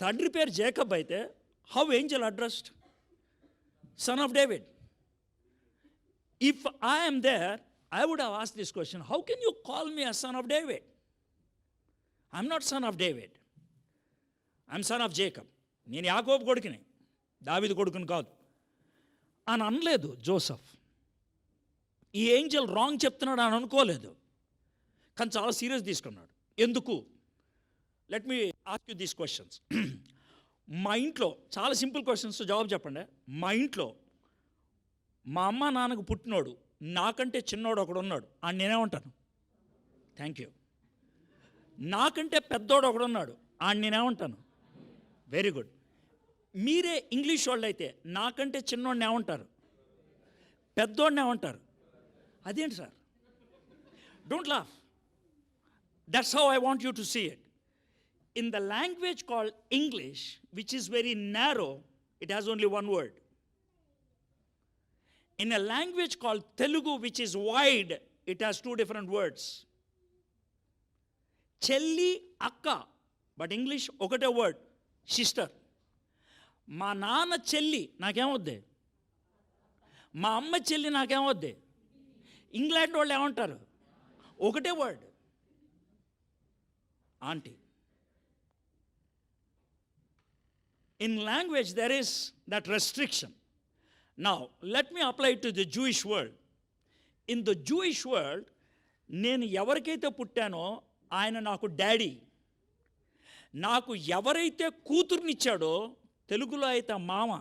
తండ్రి పేరు Jacob అయితే how Angel addressed? Son of David. If I am there, I would have asked this question, how can you call me a son of David? I'm not son of David. I'm son of Jacob, నేను యాకోబు కొడుకుని, దావీదు కొడుకుని కాదు అని అనలేదు Joseph. ఈ Angel wrong చెప్తున్నాడు అని అనుకోలేదు, కానీ చాలా సీరియస్ తీసుకున్నాడు. ఎందుకు? Let me ask you these questions. మా ఇంట్లో చాలా సింపుల్ క్వశ్చన్స్, జవాబు చెప్పండి. మా ఇంట్లో మా అమ్మ నాన్నకు పుట్టినోడు నాకంటే చిన్నోడు ఒకడు ఉన్నాడు, అని నేనేమంటాను? Thank you. నాకంటే పెద్దోడు ఒకడు ఉన్నాడు, అని నేనేమంటాను? Very good. మీరే ఇంగ్లీష్ వాళ్ళు అయితే నాకంటే చిన్నోడిని ఏమంటారు? పెద్దోడిని ఏమంటారు? అదేంటి sir? Don't laugh. That's how I want you to see it. In the language called English, which is very narrow, it has only one word. In a language called Telugu, which is wide, it has two different words. Chelli, akka, but English, okate word, sister. మా నాన్న చెల్లి నాకేమవుద్ది? మా అమ్మ చెల్లి నాకేమవుద్ది? England వాళ్ళు ఏమంటారు? ఒకటే word, aunty. In language, there is that restriction. Now, let me apply it to the Jewish world. In the Jewish world, నేను ఎవరికైతే పుట్టానో ఆయన నాకు డాడీ. నాకు ఎవరైతే కూతుర్నిచ్చాడో, తెలుగులో అయితే మామ,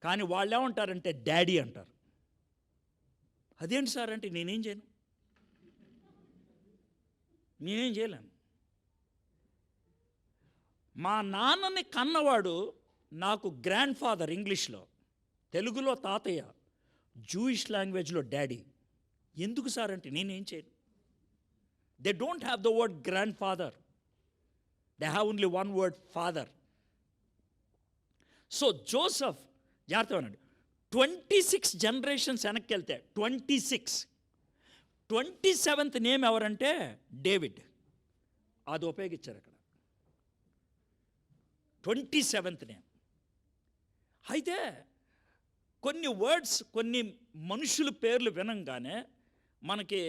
కానీ వాళ్ళు ఏమంటారంటే డాడీ అంటారు. అదేంటి సార్ అంటే నేనేం చేయను, నేనేం చేయలేను. మా నాన్నని కన్నవాడు నాకు గ్రాండ్ ఫాదర్ ఇంగ్లీష్లో, తెలుగులో తాతయ్య, జూయిష్ లాంగ్వేజ్లో డాడీ. ఎందుకు సార్ అంటే నేనేం చేయను. They don't have the word grand father, they have only one word father. So Joseph, జాగ్రత్త అన్నాడు, 26 జనరేషన్స్ వెనక్కి వెళ్తే 27th నేమ్ ఎవరంటే డేవిడ్. అది ఉపయోగించారు అక్కడ, 27th నేమ్. అయితే కొన్ని వర్డ్స్, కొన్ని మనుషుల పేర్లు వినంగానే మనకి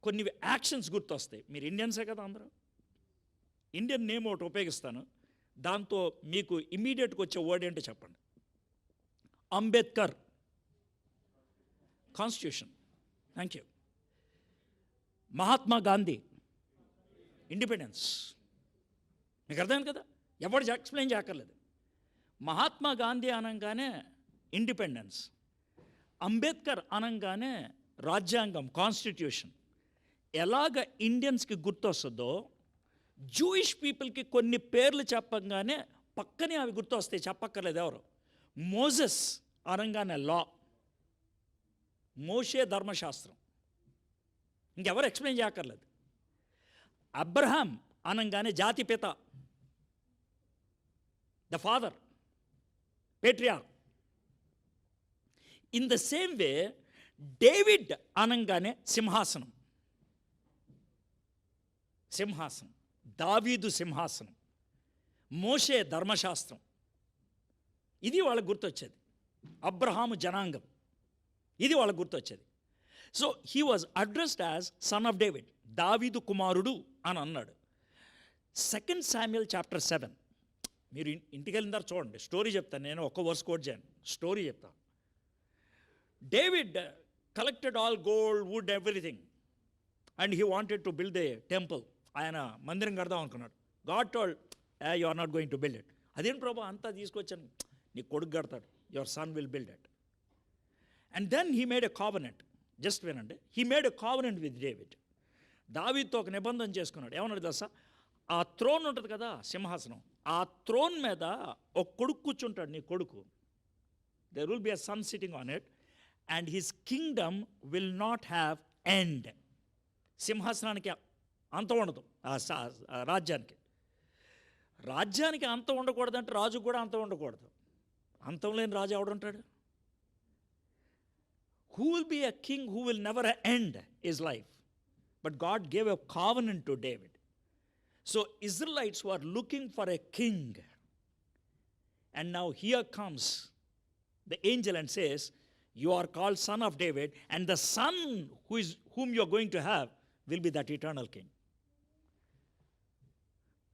కొన్ని యాక్షన్స్ గుర్తొస్తాయి. మీరు ఇండియన్సే కదా అందరూ. ఇండియన్ నేమ్ ఒకటి ఉపయోగిస్తాను, దాంతో మీకు ఇమ్మీడియట్గా వచ్చే వర్డ్ ఏంటో చెప్పండి. Ambedkar, constitution. Thank you. Mahatma Gandhi, independence. మీకు అర్థమైంది కదా, ఎవరు ఎక్స్ప్లెయిన్ చేయక్కర్లేదు. మహాత్మా గాంధీ అనగానే ఇండిపెండెన్స్, అంబేద్కర్ అనగానే రాజ్యాంగం, కాన్స్టిట్యూషన్. ఎలాగ ఇండియన్స్కి గుర్తొస్తుందో జూయిష్ పీపుల్కి కొన్ని పేర్లు చెప్పగానే పక్కనే అవి గుర్తొస్తాయి, చెప్పక్కర్లేదు ఎవరు. మోజెస్ అనగానే లా, మోషే ధర్మశాస్త్రం, ఇంకెవరు ఎక్స్ప్లెయిన్ చేయక్కర్లేదు. అబ్రహాం అనగానే జాతిపిత, the father, patriarch. In the same way, David అనగానే సింహాసనం, సింహాసనం, దావీదు సింహాసనం, మోషే ధర్మశాస్త్రం. ఇది వాళ్ళకు గుర్తొచ్చేది. అబ్రహాము జనాంగం, ఇది వాళ్ళకు గుర్తొచ్చేది. So he was addressed as son of David, దావీదు కుమారుడు అని అన్నాడు. 2 Samuel chapter 7, మీరు ఇంటికి వెళ్ళిన తర్వాత చూడండి, స్టోరీ చెప్తాను. నేను ఒక్క వర్స్ కోట్ చేయను, స్టోరీ చెప్తాను. David collected all gold, wood, everything, and he wanted to build a temple. ఆయన మందిరం కడదాం అనుకున్నాడు. God told, you are not going to build it. అదేం ప్రభా, అంతా తీసుకొచ్చాను, నీ కొడుకు కడతాడు, your son will build it. And then he made a covenant. Just వినండి, he made a covenant with David. దావీద్తో ఒక నిబంధన చేసుకున్నాడు. ఏమన్నాడు తెలుసా? ఆ థ్రోన్ ఉంటుంది కదా, సింహాసనం, ఆ థ్రోన్ మీద ఒక కొడుకు కూర్చుంటాడు, నీ కొడుకు. There will be a son sitting on it and his kingdom will not have end. సింహాసనానికి అంతం ఉండదు, ఆ రాజ్యానికి. రాజ్యానికి అంతం ఉండకూడదంటే రాజుకు కూడా అంతం ఉండకూడదు. అంతం లేని రాజు ఎవడుంటాడు? Who will be a king who will never end his life? But God gave a covenant to David. So Israelites were looking for a king. And now here comes the angel and says, you are called son of David, and the son whom you are going to have will be that eternal king.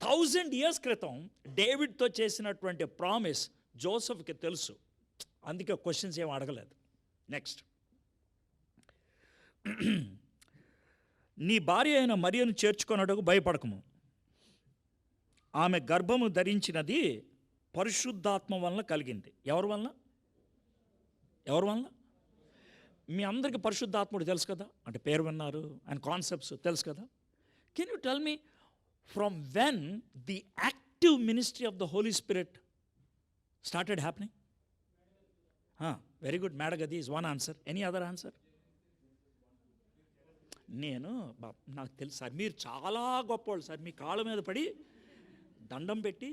1000 years క్రితం డేవిడ్తో చేసినటువంటి promise జోసెఫ్కి తెలుసు. అందుకే questions ఏం అడగలేదు. Next, నీ భార్య అయిన మరియను చేర్చుకొనుటకు భయపడకము, ఆమె గర్భము ధరించినది పరిశుద్ధాత్మ వలన కలిగింది. ఎవరి వలన? ఎవరి వలన? మీ అందరికీ పరిశుద్ధాత్ముడు తెలుసు కదా, అంటే పేరు విన్నారు, అండ్ కాన్సెప్ట్స్ తెలుసు కదా. Can you tell me from when the active ministry of the Holy Spirit started happening? Very good, మేడగది is one answer. Any other answer? నాకు తెలుసు సార్, మీరు చాలా గొప్పవాళ్ళు సార్. మీ కాళ్ళ మీద పడి దండం పెట్టి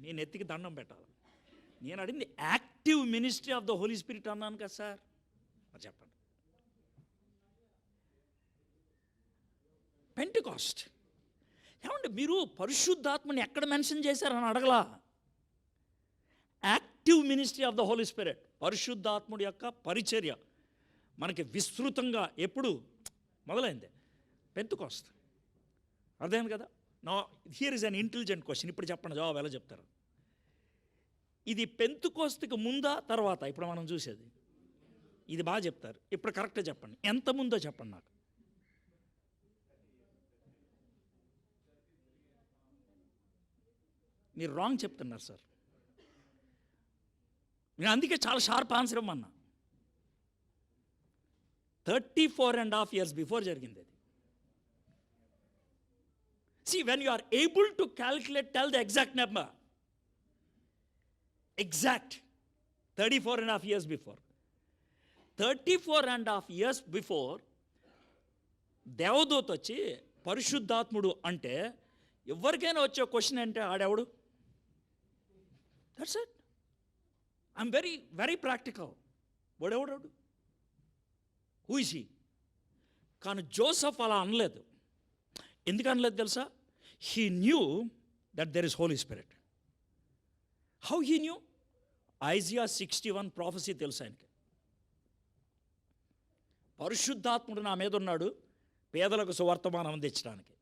మీ నెత్తికి దండం పెట్టాలి. నేను అడిగింది active ministry of the Holy Spirit అన్నాను కదా సార్. అది చెప్పండి. పెంటెకాస్ట్. ఏమంటే మీరు పరిశుద్ధాత్మని ఎక్కడ మెన్షన్ చేశారని అడగలా. Active ministry of the Holy Spirit, పరిశుద్ధాత్ముడి యొక్క పరిచర్య మనకి విస్తృతంగా ఎప్పుడు మొదలైంది? పెంటెకాస్ట్. అర్థమైంది కదా. నా here is an intelligent question. ఇప్పుడు చెప్పండి, జవాబు ఎలా చెప్తారు? ఇది పెంతెకోస్తుకి ముందా తర్వాత? ఇప్పుడు మనం చూసేది ఇది బాగా చెప్తారు. ఇప్పుడు కరెక్ట్గా చెప్పండి, ఎంత ముందో చెప్పండి నాకు. మీరు రాంగ్ చెప్తున్నారు సార్. నేను అందుకే చాలా షార్ప్ ఆన్సర్ ఇవ్వమన్నా. 34.5 years బిఫోర్ జరిగింది అది. See, when you are able to calculate, tell the exact number. Exact. 34.5 years before. 34.5 years before దేవదూత వచ్చి పరిశుద్ధాత్ముడు అంటే ఎవరికైనా వచ్చే క్వశ్చన్ అంటే ఆడెవడు? That's it. I'm very very practical. వాడెవడాడు? Who is he? కానీ జోసెఫ్ అలా అనలేదు. ఎందుకు అనలేదు తెలుసా? He knew that there is Holy Spirit. How he knew? Isaiah 61 prophecy తెలుసు ఆయనకి. పరిశుద్ధాత్ముడు నా మీద ఉన్నాడు, పేదలకు సువర్తమానం అందించడానికి,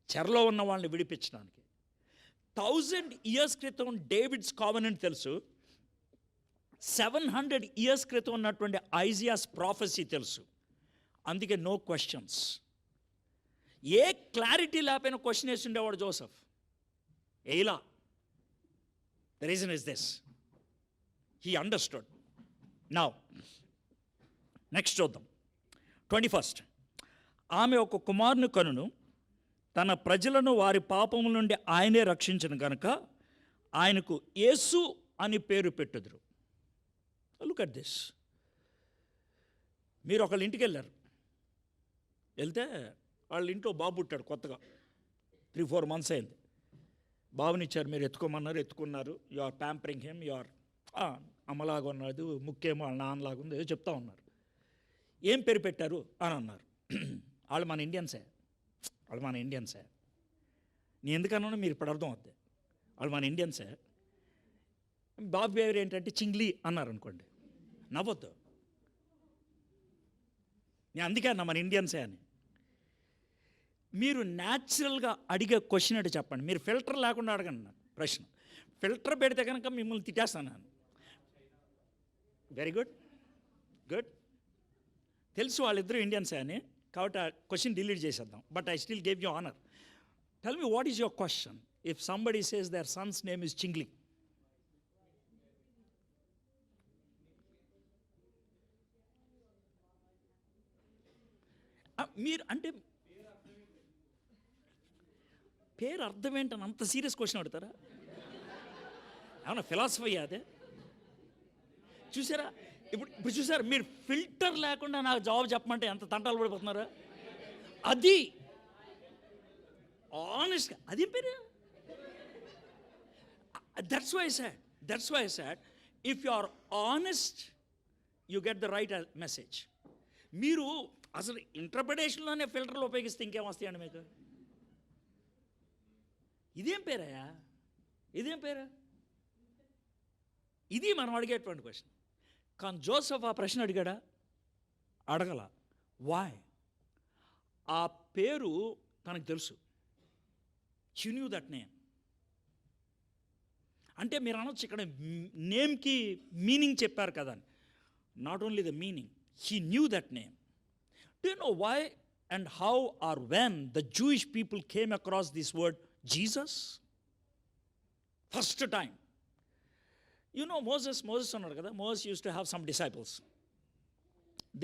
చెరలో ఉన్న వాళ్ళని విడిపించడానికి. 1000 years క్రితం డేవిడ్స్ కావెనెంట్ తెలుసు. 700 years క్రితం ఉన్నటువంటి ఐజియాస్ ప్రాఫెసీ తెలుసు. అందుకే నో క్వశ్చన్స్. ఏ క్లారిటీ లేకపోయిన క్వశ్చన్ వేసి ఉండేవాడు జోసెఫ్. ఎయిలా. The reason is this, he understood. Now next చూద్దాం. 21st, ఆమె ఒక కుమారుని కనును, తన ప్రజలను వారి పాపముల నుండి ఆయనే రక్షించను కనుక ఆయనకు యేసు అని పేరు పెట్టుదురు. Look at this. మీరు ఒకళ్ళ ఇంటికి వెళ్ళారు. వెళ్తే వాళ్ళ ఇంట్లో బాబు పుట్టాడు కొత్తగా, 3-4 months అయింది. బాబునిచ్చారు, మీరు ఎత్తుకోమన్నారు, ఎత్తుకున్నారు. You are pampering him, you are అమ్మలాగా ఉన్నది, ముఖ్యేమో వాళ్ళ నాన్నలాగా ఉంది, ఏదో చెప్తా ఉన్నారు. ఏం పేరు పెట్టారు అని అన్నారు. వాళ్ళు మన ఇండియన్సే. నేను ఎందుకన్నా మీరు ఇప్పుడు అర్థం అవుతుంది. వాళ్ళు మన ఇండియన్సే. బాబు పేరు ఏంటంటే చింగ్లీ అన్నారు అనుకోండి, నవ్వొద్దు. నేను అందుకే అన్నా మన ఇండియన్సే అని. మీరు న్యాచురల్గా అడిగే క్వశ్చన్ అంటే చెప్పండి. మీరు ఫిల్టర్ లేకుండా అడగండి నాకు ప్రశ్న. ఫిల్టర్ పెడితే కనుక మిమ్మల్ని తిట్టేస్తాను నేను. Very good, good. తెలుసు వాళ్ళిద్దరూ ఇండియన్సే అని, కాబట్టి ఆ క్వశ్చన్ డిలీట్ చేసేద్దాం. But I still gave you honour. Tell me what is your question if somebody says their son's name is Chingli? మీరు అంటే పేరు అర్థం ఏంటని అంత సీరియస్ క్వశ్చన్ అడుగుతారా? ఏమన్నా ఫిలాసఫీ అదే? చూసారా, ఇప్పుడు చూసారా, మీరు ఫిల్టర్ లేకుండా నాకు జవాబు చెప్పమంటే ఎంత తంటాలు పడిపోతున్నారా? అది ఆనెస్ట్గా అదేం పేరు? That's why I said if you are honest you get the right message. మీరు అసలు ఇంటర్ప్రిటేషన్లోనే ఫిల్టర్లు ఉపయోగిస్తే ఇంకేం వస్తాయండి మీకు? ఇదేం పేరయ్యా? ఇదేం పేరు? ఇది మనం అడిగేటువంటి క్వశ్చన్. కానీ జోసెఫ్ ఆ ప్రశ్న అడిగాడా? అడగల. వాయ్? ఆ పేరు తనకు తెలుసు. He knew that name. అంటే మీరు అనొచ్చు ఇక్కడ నేమ్కి మీనింగ్ చెప్పారు కదా అని. Not only the meaning, he knew that name. Do you know why and how or when the Jewish people came across this word Jesus first time? You know Moses ఉన్నాడు కదా, Moses used to have some disciples.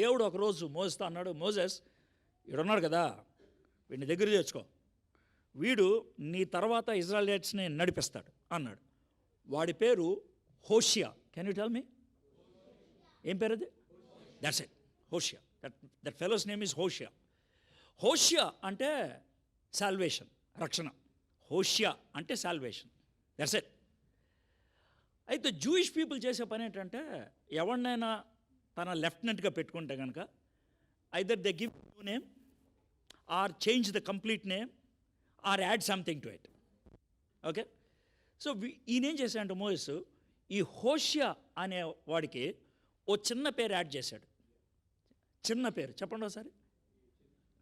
దేవుడు ఒకరోజు మోసెస్తో అన్నాడు, Moses వీడున్నాడు కదా, వీడిని దగ్గర తెచ్చుకో, వీడు నీ తర్వాత ఇజ్రాయెలైట్స్ని నడిపిస్తాడు అన్నాడు. వాడి పేరు Hoshea. Can you tell me ఏం పేరు అది? That's it, Hoshea. That fellow's name is Hoshea. Hoshea అంటే సాల్వేషన్, రక్షణ. హోషియా అంటే సాల్వేషన్, దట్స్ ఇట్. అయితే జూయిష్ పీపుల్ చేసే పని ఏంటంటే, ఎవరినైనా తన లెఫ్టినెంట్గా పెట్టుకుంటే కనుక either they give new name or change the complete name or add something to it. Okay, so ఈయనేం చేశాడంటే మోసెస్ ఈ హోషియా అనే వాడికి ఓ చిన్న పేరు యాడ్ చేశాడు. చిన్న పేరు చెప్పండి ఒకసారి,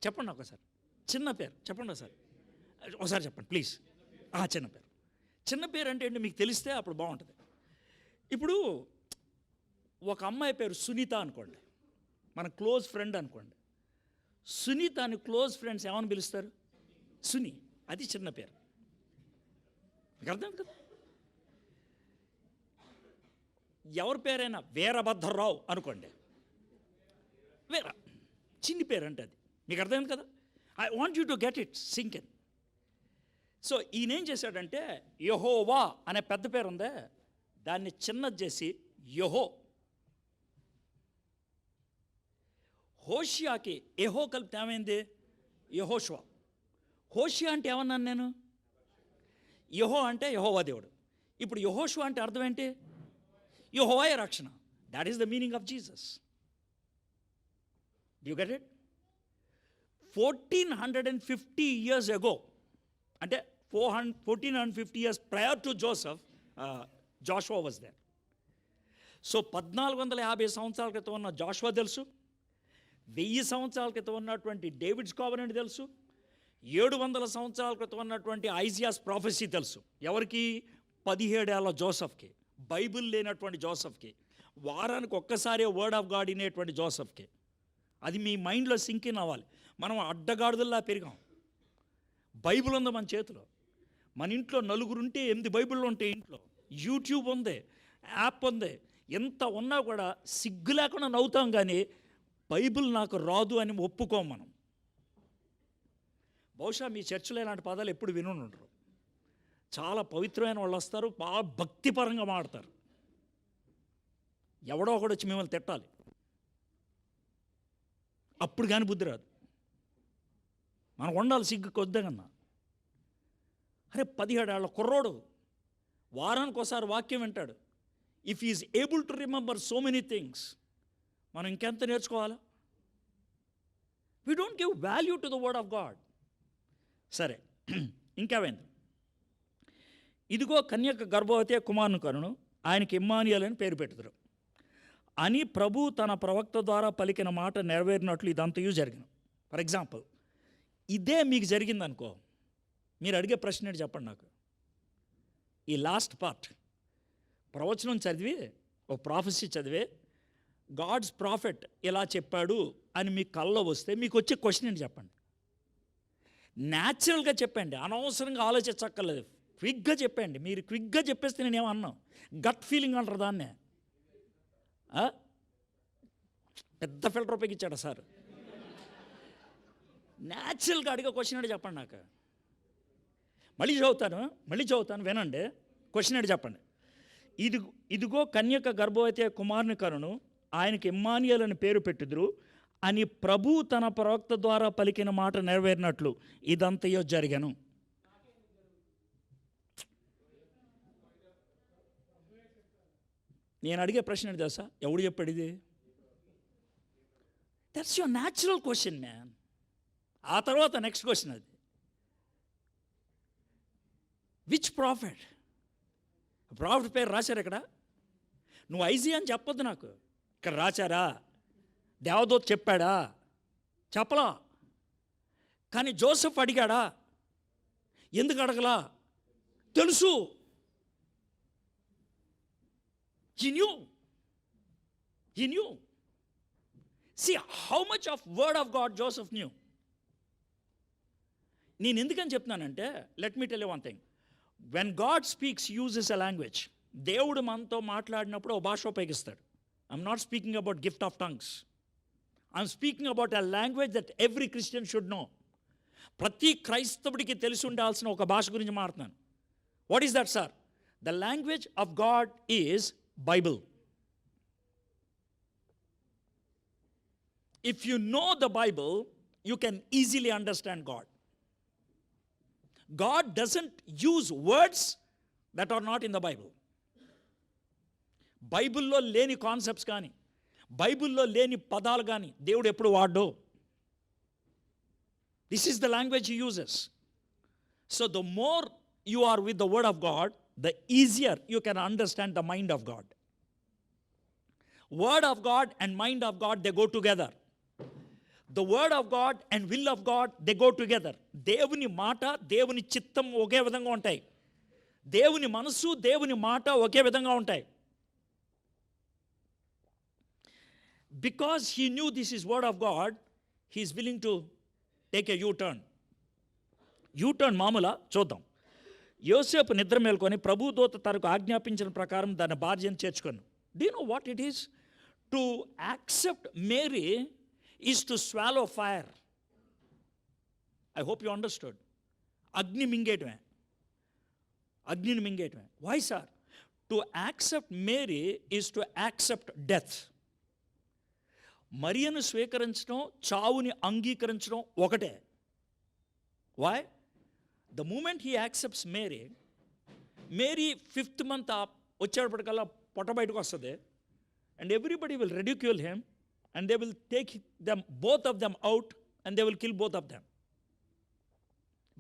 చెప్పండి ఒకసారి. చిన్న పేరు చెప్పండి ఒకసారి, ఒకసారి చెప్పండి ప్లీజ్. చిన్న పేరు. చిన్న పేరు అంటే ఏంటి మీకు తెలిస్తే అప్పుడు బాగుంటుంది. ఇప్పుడు ఒక అమ్మాయి పేరు సునీత అనుకోండి, మన క్లోజ్ ఫ్రెండ్ అనుకోండి. సునీతని క్లోజ్ ఫ్రెండ్స్ ఏమని పిలుస్తారు? సుని. అది చిన్న పేరు. మీకు అర్థం కదా? ఎవరి పేరైనా వీరభద్రరావు అనుకోండి, వీర చిన్ని పేరు అంటే అది. మీకు అర్థమైంది కదా? I want you to get it sink in. So ఈయనేం చేశాడంటే యెహోవా అనే పెద్ద పేరు ఉందే, దాన్ని చిన్నది చేసి యెహో. హోషియాకి యెహో కలిపితే ఏమైంది? యెహోషువ. హోషియా అంటే ఏమన్నాను నేను? యెహో అంటే యెహోవా దేవుడు. ఇప్పుడు యెహోషువ అంటే అర్థం ఏంటి? యెహోవాయే రక్షణ. That is the meaning of Jesus. You get it? 1450 years ago, అంటే 1450 years prior to Joseph, Joshua was there. So 1450 సంవత్సరాల క్రితం ఉన్న జాషువా తెలుసు, 1000 సంవత్సరాల క్రితం ఉన్నటువంటి డేవిడ్స్ కోవెనెంట్ తెలుసు, 700 సంవత్సరాల క్రితం ఉన్నటువంటి ఐజియాస్ ప్రాఫెసీ తెలుసు. ఎవరికి? 17 ఏళ్ల జోసెఫ్కి, బైబిల్ లేనటువంటి జోసెఫ్కి, వారానికి ఒక్కసారి వర్డ్ ఆఫ్ గాడ్ వినేటువంటి జోసెఫ్కి. అది మీ మైండ్లో సింక్ ఇన్ అవ్వాలి. మనం అడ్డగాడుదల్లా పెరిగాం. బైబిల్ ఉంది మన చేతిలో. మన ఇంట్లో నలుగురుంటే 8 బైబిళ్ళు ఉంటాయి ఇంట్లో. యూట్యూబ్ ఉంది, యాప్ ఉంది. ఎంత ఉన్నా కూడా సిగ్గు లేకుండా నవ్వుతాం, కానీ బైబిల్ నాకు రాదు అని ఒప్పుకోం మనం. బహుశా మీ చర్చిలో ఇలాంటి పదాలు ఎప్పుడు వినుండరు. చాలా పవిత్రమైన వాళ్ళు వస్తారు, బాగా భక్తిపరంగా మాడతారు. ఎవడో ఒకడు వచ్చి మిమ్మల్ని తిట్టాలి, అప్పుడు కానీ బుద్ధి రాదు. మనకు ఉండాలి సిగ్గు కొద్దిగన్నా. అరే 17 ఏళ్ల కుర్రోడు వారానికి ఒకసారి వాక్యం వింటాడు. If is able to remember so many things, మనం ఇంకెంత నేర్చుకోవాలా? We don't give value to the word of God. సరే, ఇంకేమైంది? ఇదిగో కన్యక గర్భవతి కుమారుని కనును, ఆయనకి ఇమ్మానుయేల్ అని పేరు పెట్టుదురు అని ప్రభు తన ప్రవక్త ద్వారా పలికిన మాట నెరవేరినట్లు ఇదంతయు జరిగిన. ఫర్ ఎగ్జాంపుల్, ఇదే మీకు జరిగిందనుకో, మీరు అడిగే ప్రశ్న ఏంటి చెప్పండి నాకు. ఈ లాస్ట్ పార్ట్ ప్రవచనం చదివి, ఒక ప్రాఫెసీ చదివే గాడ్స్ ప్రాఫెట్ ఇలా చెప్పాడు అని మీ కల్లో వస్తే మీకు వచ్చే క్వశ్చన్ ఏంటి చెప్పండి. న్యాచురల్గా చెప్పండి, అనవసరంగా ఆలోచించక్కర్లేదు. క్విక్గా చెప్పండి. మీరు క్విక్గా చెప్పేస్తే నేనేమన్నాను, గట్ ఫీలింగ్ అంటారు దాన్నే. పెద్ద ఫిల్టర్ ఉపయోగించాడు సార్. న్యాచురల్గా అడిగే క్వశ్చన్ ఏంటి చెప్పండి నాకు. మళ్ళీ చదువుతాను వినండి. క్వశ్చన్ ఏంటి చెప్పండి. ఇదిగో కన్యక గర్భవతి కుమారుని కనును, ఆయనకి ఇమ్మానుయేల్ అని పేరు పెట్టుదురు అని ప్రభు తన ప్రవక్త ద్వారా పలికిన మాట నెరవేరినట్లు ఇదంతయో జరిగను. నేను అడిగే ప్రశ్న ఏంటి తెలుసా? ఎవడు చెప్పాడు ఇది? That's your natural question man. ఆ తర్వాత నెక్స్ట్ క్వశ్చన్ అది, విచ్ ప్రాఫిట్? ప్రాఫిట్ పేరు రాశారు ఇక్కడ. నువ్వు ఐజియా అని చెప్పొద్దు నాకు. ఇక్కడ రాశారా? దేవదూత చెప్పాడా? చెప్పలా. కానీ జోసెఫ్ అడిగాడా? ఎందుకు అడగలా? తెలుసు. He knew. He knew. See how much of word of God Joseph knew. నేను ఎందుకని చెప్తున్నానంటే, let me tell you one thing. When God speaks uses a language, దేవుడు మనతో మాట్లాడినప్పుడు ఓ భాష ఉపయోగిస్తాడు. I'm not speaking about gift of tongues. I'm speaking about a language that every Christian should know. ప్రతి క్రైస్తవుడికి తెలిసి ఉండాల్సిన ఒక భాష గురించి మాట్లాడుతున్నాను. What is that sir? The language of God is Bible. If you know the Bible, you can easily understand God. God doesn't use words that are not in the Bible. బైబిల్లో లేని concepts కానీ, బైబిల్లో లేని పదాలు కానీ దేవుడు ఎప్పుడు వాడో. This is the language he uses. So the more you are with the word of God, the easier you can understand the mind of God. Word of God and mind of God, they go together. The word of God and will of God, they go together. దేవుని మాట, దేవుని చిత్తం ఒకే విధంగా ఉంటాయి. దేవుని మనసు, దేవుని మాట ఒకే విధంగా ఉంటాయి. Because he knew this is word of God, he is willing to take a U-turn. U-turn మామూలా చూద్దాం. యోసేపు నిద్ర మేల్కొని ప్రభు దూత తనకు ఆజ్ఞాపించిన ప్రకారం తన భార్యను చేర్చుకొని. Do you know what it is? To accept Mary is to swallow fire. I hope you understood. అగ్ని మింగేయటమే, అగ్నిని మింగేయటమే. Why sir? To accept Mary is to accept death. మరియను స్వీకరించడం, చావుని అంగీకరించడం ఒకటే. Why? The moment he accepts Mary, Mary 5th month వచ్చేటప్పటికల్లా పొట్ట బయటకు వస్తుంది. And everybody will ridicule him. And they will take them, both of them out, and they will kill both of them.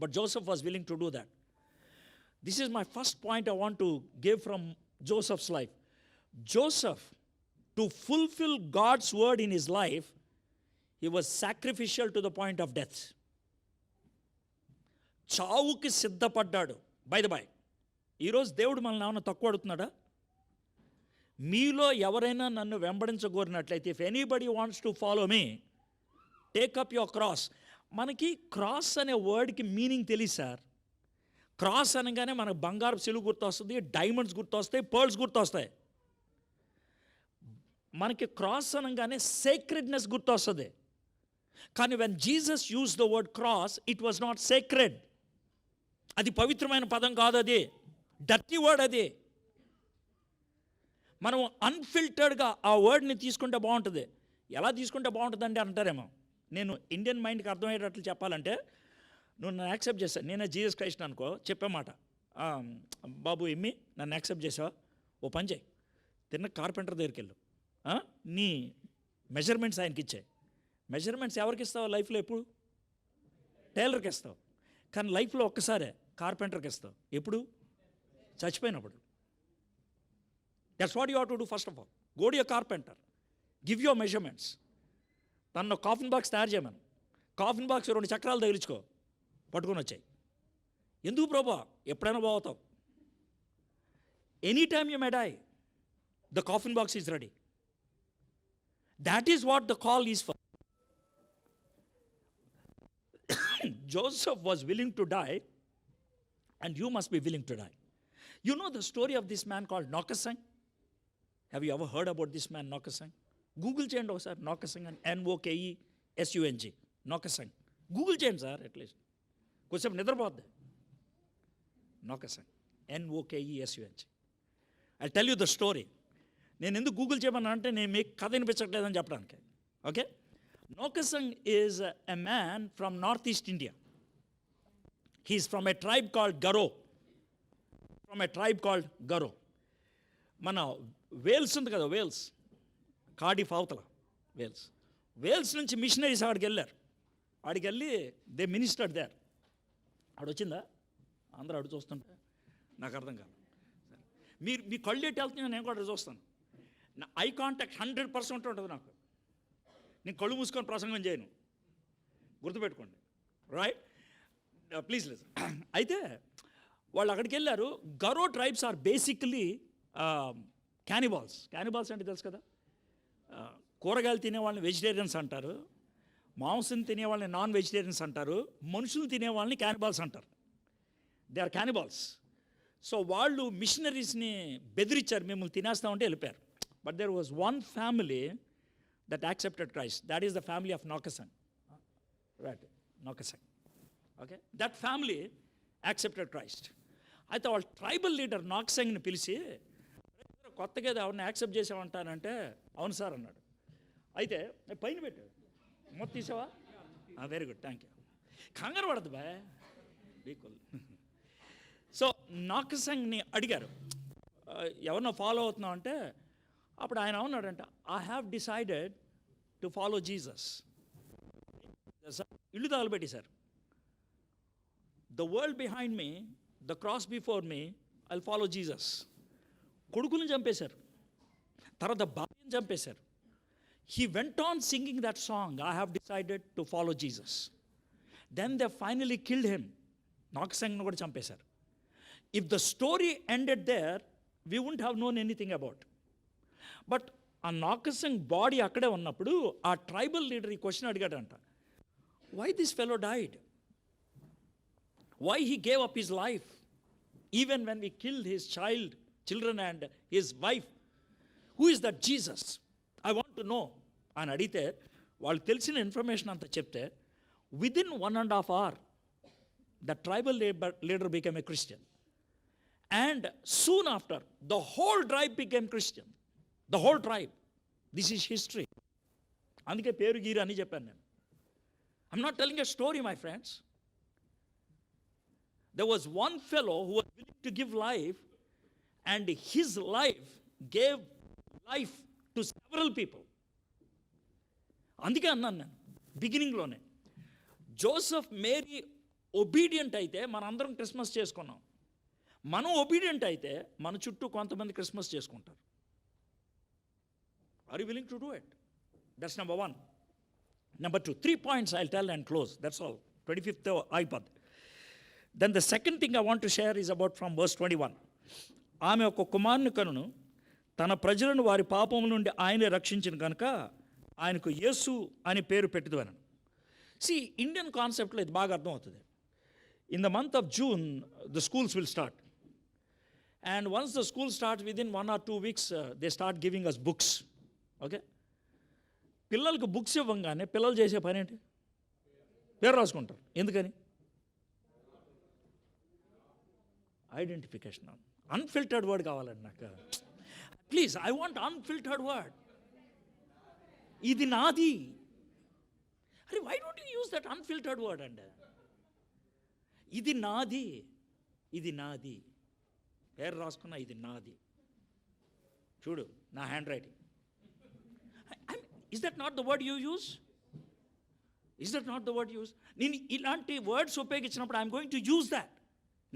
But Joseph was willing to do that. This is my first point I want to give from Joseph's life. Joseph, to fulfill God's word in his life, he was sacrificial to the point of death. చావుకి సిద్ధపడ్డాడు. By the by, ఈరోజు దేవుడు మనల్ని ఏమైనా తక్కువ అడుగుతున్నాడా? మీలో ఎవరైనా నన్ను వెంబడించగోరినట్లయితే, if anybody wants to follow me, take up your cross. మనకి క్రాస్ అనే వర్డ్కి మీనింగ్ తెలియదు సార్. క్రాస్ అనగానే మనకు బంగారు సిలువ గుర్తొస్తుంది, డైమండ్స్ గుర్తొస్తాయి, పర్ల్స్ గుర్తొస్తాయి. మనకి క్రాస్ అనగానే సేక్రెడ్నెస్ గుర్తొస్తుంది. కానీ when Jesus use the word cross, it was not sacred. అది పవిత్రమైన పదం కాదు, అది డర్టీ వర్డ్. అది మనం అన్ఫిల్టర్డ్గా ఆ వర్డ్ని తీసుకుంటే బాగుంటుంది. ఎలా తీసుకుంటే బాగుంటుందండి అంటారేమో. నేను ఇండియన్ మైండ్కి అర్థమయ్యేటట్లు చెప్పాలంటే, నువ్వు నన్ను యాక్సెప్ట్ చేస్తాను, నేనే జీసస్ క్రైస్ట్ అనుకో, చెప్పే మాట, బాబు ఎమ్మి నన్ను యాక్సెప్ట్ చేసావా, ఓ పని చేయి, తిన్న కార్పెంటర్ దగ్గరికి వెళ్ళు, నీ మెజర్మెంట్స్ ఆయనకి ఇచ్చాయి. మెజర్మెంట్స్ ఎవరికి ఇస్తావు లైఫ్లో? ఎప్పుడు? టైలర్కి ఇస్తావు. కానీ లైఫ్లో ఒక్కసారే కార్పెంటర్కి ఇస్తావు. ఎప్పుడు? చచ్చిపోయినప్పుడు. That's what you have to do first of all. Go to your carpenter. Give your measurements. తను కాఫిన్ బాక్స్ తయారు చేయమను. కాఫిన్ బాక్స్ 2 చక్రాలు తగిలించుకో, పట్టుకొని వచ్చాయి. ఎందుకు ప్రభా? ఎప్పుడైనా పోతావు. Any time you may die, the coffin box is ready. That is what the call is for. Joseph was willing to die, and you must be willing to die. You know the story of this man called Nokasang? Have you ever heard about this man Nokasang? Google చేయండి ఒకసారి, Nokasang and N-O-K-E-S-U-N-G, Nokasang. Google చేయండి sir, at least కొంచెం నిద్రపోద్ది. Nokasang, N-O-K-E-S-U-N-G. I'll tell you the story. నేను ఎందుకు Google చేయమన్నా అంటే, నేను మీకు కథ వినిపించట్లేదని చెప్పడానికి. Okay, Nokasang is a man from northeast India. He is from a tribe called Garo. మన వేల్స్ ఉంది కదా, వేల్స్, కార్డిఫ్ అవతల వేల్స్ నుంచి మిషనరీస్ ఆడికి వెళ్ళారు. ఆడికి వెళ్ళి దే మినిస్టర్డ్ దేర్. ఆడొచ్చిందా? అందరూ ఆడు చూస్తుంటే నాకు అర్థం కాదు. మీ కళ్ళు ఎట్టి వెళ్తున్నా, నేను కూడా చూస్తాను. నా ఐ కాంటాక్ట్ 100% ఉంటుంది నాకు. నేను కళ్ళు మూసుకొని ప్రసంగం చేయను, గుర్తుపెట్టుకోండి, రైట్? Please listen. అయితే వాళ్ళు అక్కడికి వెళ్ళారు. గరో ట్రైబ్స్ ఆర్ బేసిక్లీ క్యానిబాల్స్ అంటే తెలుసు కదా, కూరగాయలు తినేవాళ్ళని వెజిటేరియన్స్ అంటారు, మాంసం తినేవాళ్ళని నాన్ వెజిటేరియన్స్ అంటారు, మనుషులు తినేవాళ్ళని క్యానిబాల్స్ అంటారు. They are క్యానిబాల్స్. సో వాళ్ళు మిషనరీస్ని బెదిరించారు, మిమ్మల్ని తినేస్తామంటే వెళ్ళిపోయారు. But there was one family that accepted Christ. That is the family of Nokseng. Right, Nokseng. Okay, that family accepted Christ. అయితే వాళ్ళ ట్రైబల్ లీడర్ నాకసంగ్ని పిలిచి, కొత్తగా ఎవరిని యాక్సెప్ట్ చేసామంటానంటే అవును సార్ అన్నాడు. అయితే పైన పెట్టాడు, మొత్తం తీసావా? Very good, thank you. కంగారు పడద్దు బాయ్, బీకుల్. సో నాకసంగ్ని అడిగారు, ఎవరినో ఫాలో అవుతున్నావు అంటే, అప్పుడు ఆయన ఉన్నాడంట, I have decided to follow Jesus. ఇల్లు తగలబెట్టేశారు. The world behind me, the cross before me, I will follow Jesus. కొడుకుని చంపేశారు, తర్వాత భార్యను చంపేశారు. He went on singing that song, I have decided to follow Jesus. Then they finally killed him. నాకసంగ్ను కూడా చంపేశారు. If the story ended there, we wouldn't have known anything about. But ఆ నాకసంగ్ body అక్కడే ఉన్నప్పుడు ఆ ట్రైబల్ లీడర్ ఈ question అడిగాడంట, why this fellow died? Why he gave up his life? Even when we killed his children and his wife, who is that Jesus? I want to know అని అడిగితే, వాళ్ళు తెలిసిన information అంతా చెప్తే, within 1.5 hours the tribal leader became a Christian. And soon after, the whole tribe became Christian. The whole tribe. This is history. అందుకే పేరు gear అని చెప్పాను నేను. I'm not telling a story, my friends. There was one fellow who was willing to give life, and his life gave life to several people. అందుకే అన్నాను నేను బిగినింగ్లోనే, Joseph Mary obedient అయితే మనందరం క్రిస్మస్ చేసుకున్నాం. మనం ఒబీడియంట్ అయితే మన చుట్టూ కొంతమంది క్రిస్మస్ చేసుకుంటారు. Are you willing to do it? That's number 1. Number 2, 3 points I'll tell and close. That's all. 25th iPad. Then the second thing I want to share is about from verse 21. ఆమె ఒక కుమారుని కనును, తన ప్రజలను వారి పాపముల నుండి ఆయనే రక్షించిన కనుక ఆయనకు యేసు అని పేరు పెట్టుదువను. సి, ఇండియన్ కాన్సెప్ట్లో ఇది బాగా అర్థమవుతుంది. In the month of June the schools will start, and once the school start within 1 or 2 weeks they start giving us books. Okay, పిల్లలకు బుక్స్ ఇవ్వగానే పిల్లలు చేసే పని ఏంటి? పేరు రాసుకుంటారు. ఎందుకని? ఐడెంటిఫికేషన్. అన్ఫిల్టర్డ్ వర్డ్ కావాలండి నాకు. Please, I want unfiltered word. ఇది నాది. అరే, why don't you use that unfiltered word అండి? ఇది నాది, ఇది నాది. పేరు రాసుకున్నా, ఇది నాది. చూడు నా hand writing. Is that not the word you use? Is that not the word use? నేను ఇలాంటి వర్డ్స్ ఉపయోగించినప్పుడు I'm going to use that.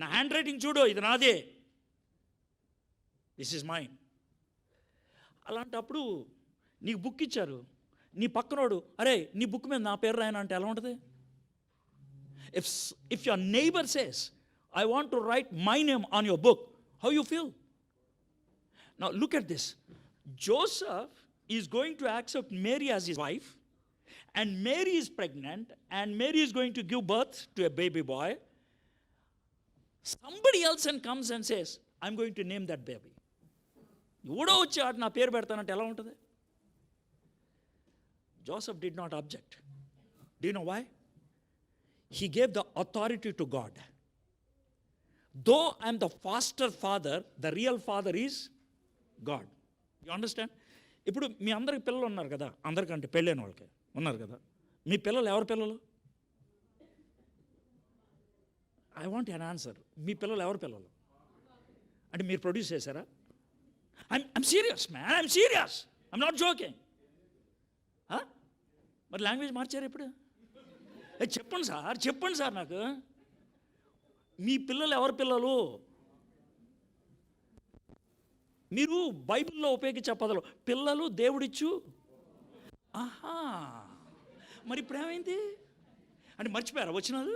నా హ్యాండ్ రైటింగ్ చూడు, ఇది నాదే, దిస్ ఈజ్ మైన్. అలాంటప్పుడు నీకు బుక్ ఇచ్చారు, నీ పక్కనోడు అరే నీ బుక్ మీద నా పేరు రాయను అంటే ఎలా ఉంటుంది? If your neighbour says I want to write my name on your book, how you feel? Now look at this. Joseph is going to accept Mary as his wife, and Mary is pregnant, and Mary is going to give birth to a baby boy. Somebody else and comes and says, I'm going to name that baby. ఎవడో వచ్చి ఆడు నా పేరు పెడతానంటే ఎలా ఉంటుంది? Joseph did not object. Do you know why? He gave the authority to God. Though I am the foster father, the real father is God. You understand? ఇప్పుడు మీ అందరికి పిల్లలు ఉన్నారు కదా, అందరికంటే పెళ్ళైన వాళ్ళకి ఉన్నారు కదా, మీ పిల్లలు ఎవరి పిల్లలు? I want an answer. మీ పిల్లలు ఎవరి పిల్లలు? అంటే మీరు ప్రొడ్యూస్ చేశారా? I'm serious man, I'm serious, I'm not joking. మరి లాంగ్వేజ్ మార్చారు ఇప్పుడు? చెప్పండి సార్ నాకు. మీ పిల్లలు ఎవరి పిల్లలు? మీరు బైబిల్లో ఉపయోగించే పదాలు పిల్లలు, దేవుడిచ్చు. ఆహా, మరి ఇప్పుడు ఏమైంది అంటే మర్చిపోయారా వచ్చినారు?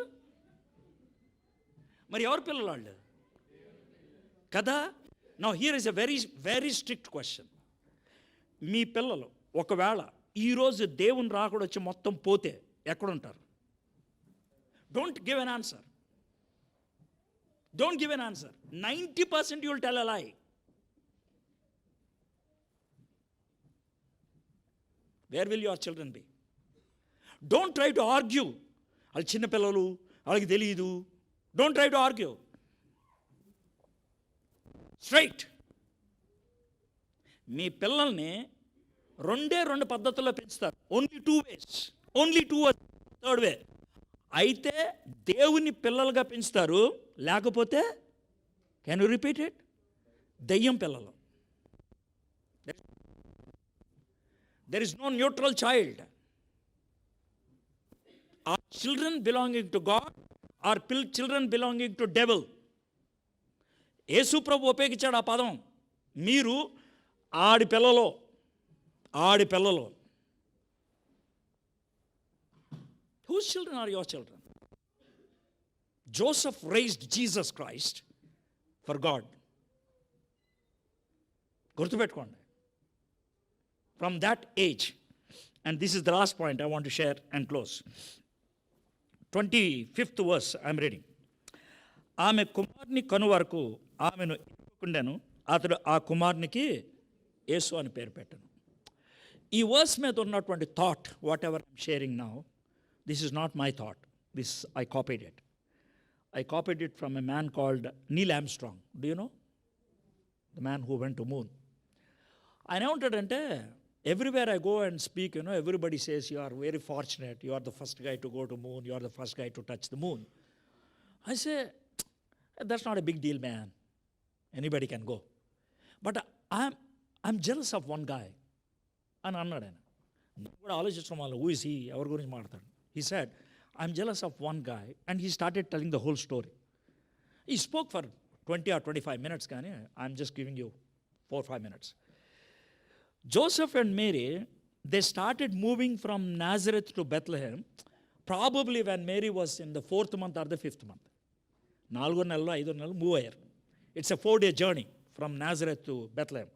మరి ఎవరి పిల్లలు వాళ్ళు కదా? Now here is a very very strict question. మీ పిల్లలు ఒకవేళ ఈరోజు దేవుని రాకడ వచ్చి మొత్తం పోతే ఎక్కడుంటారు? Don't give an answer. Don't give an answer. 90% you will tell a lie. Where will your children be? Don't try to argue. వాళ్ళు చిన్నపిల్లలు, వాళ్ళకి తెలియదు. Don't try to argue. Straight. మీ పిల్లల్ని రెండు పద్ధతుల్లో పెంచుతారు. Only 2 ways. Only 2 ways. Third way. అయితే దేవుని పిల్లలుగా పెంచుతారు, లేకపోతే కెన్ యూ రిపీట్ ఇట్? దెయ్యం పిల్లలు. There is no neutral child. Or children belonging to God, or children belonging to devil. Yesu ప్రభు ఉపయోగించాడు ఆ పదం. మీరు ఆడి పిల్లలో. Whose children are your children? Joseph raised Jesus Christ for God. గుర్తుపెట్టుకోండి. From that age, and this is the last point I want to share and close. 25th verse I am reading. ఆమె కుమారుని కను వరకు ఆమెను ఎత్తుకుండెను, అతడు ఆ కుమారునికి యేసు అని పేరు పెట్టెను. ఈ వర్స్ మీద ఉన్నటువంటి thought, what ever I'm sharing now, this is not my thought. This I copied it. I copied it from a man called Neil Armstrong. Do you know? The man who went to moon. ఆయన ఏమంటాడంటే, everywhere I go and speak, everybody says you are very fortunate. You are the first guy to go to moon. You are the first guy to touch the moon. I say, that's not a big deal, man. Anybody can go. But I'm jealous of one guy. అని అన్నాడు ఆయన. కూడా ఆలోచించడం వల్ల, who is he? ఎవరి గురించి మాట్లాడతాడు? He said, I'm jealous of one guy, and he started telling the whole story. He spoke for 20 or 25 minutes, కానీ I'm just giving you 4-5 minutes. Joseph and Mary, they started moving from Nazareth to Bethlehem, probably when Mary was in the 4th month or the 5th month. 4 నెలలు 5 నెలలు move అయ్యారు. It's a 4-day journey from Nazareth to Bethlehem.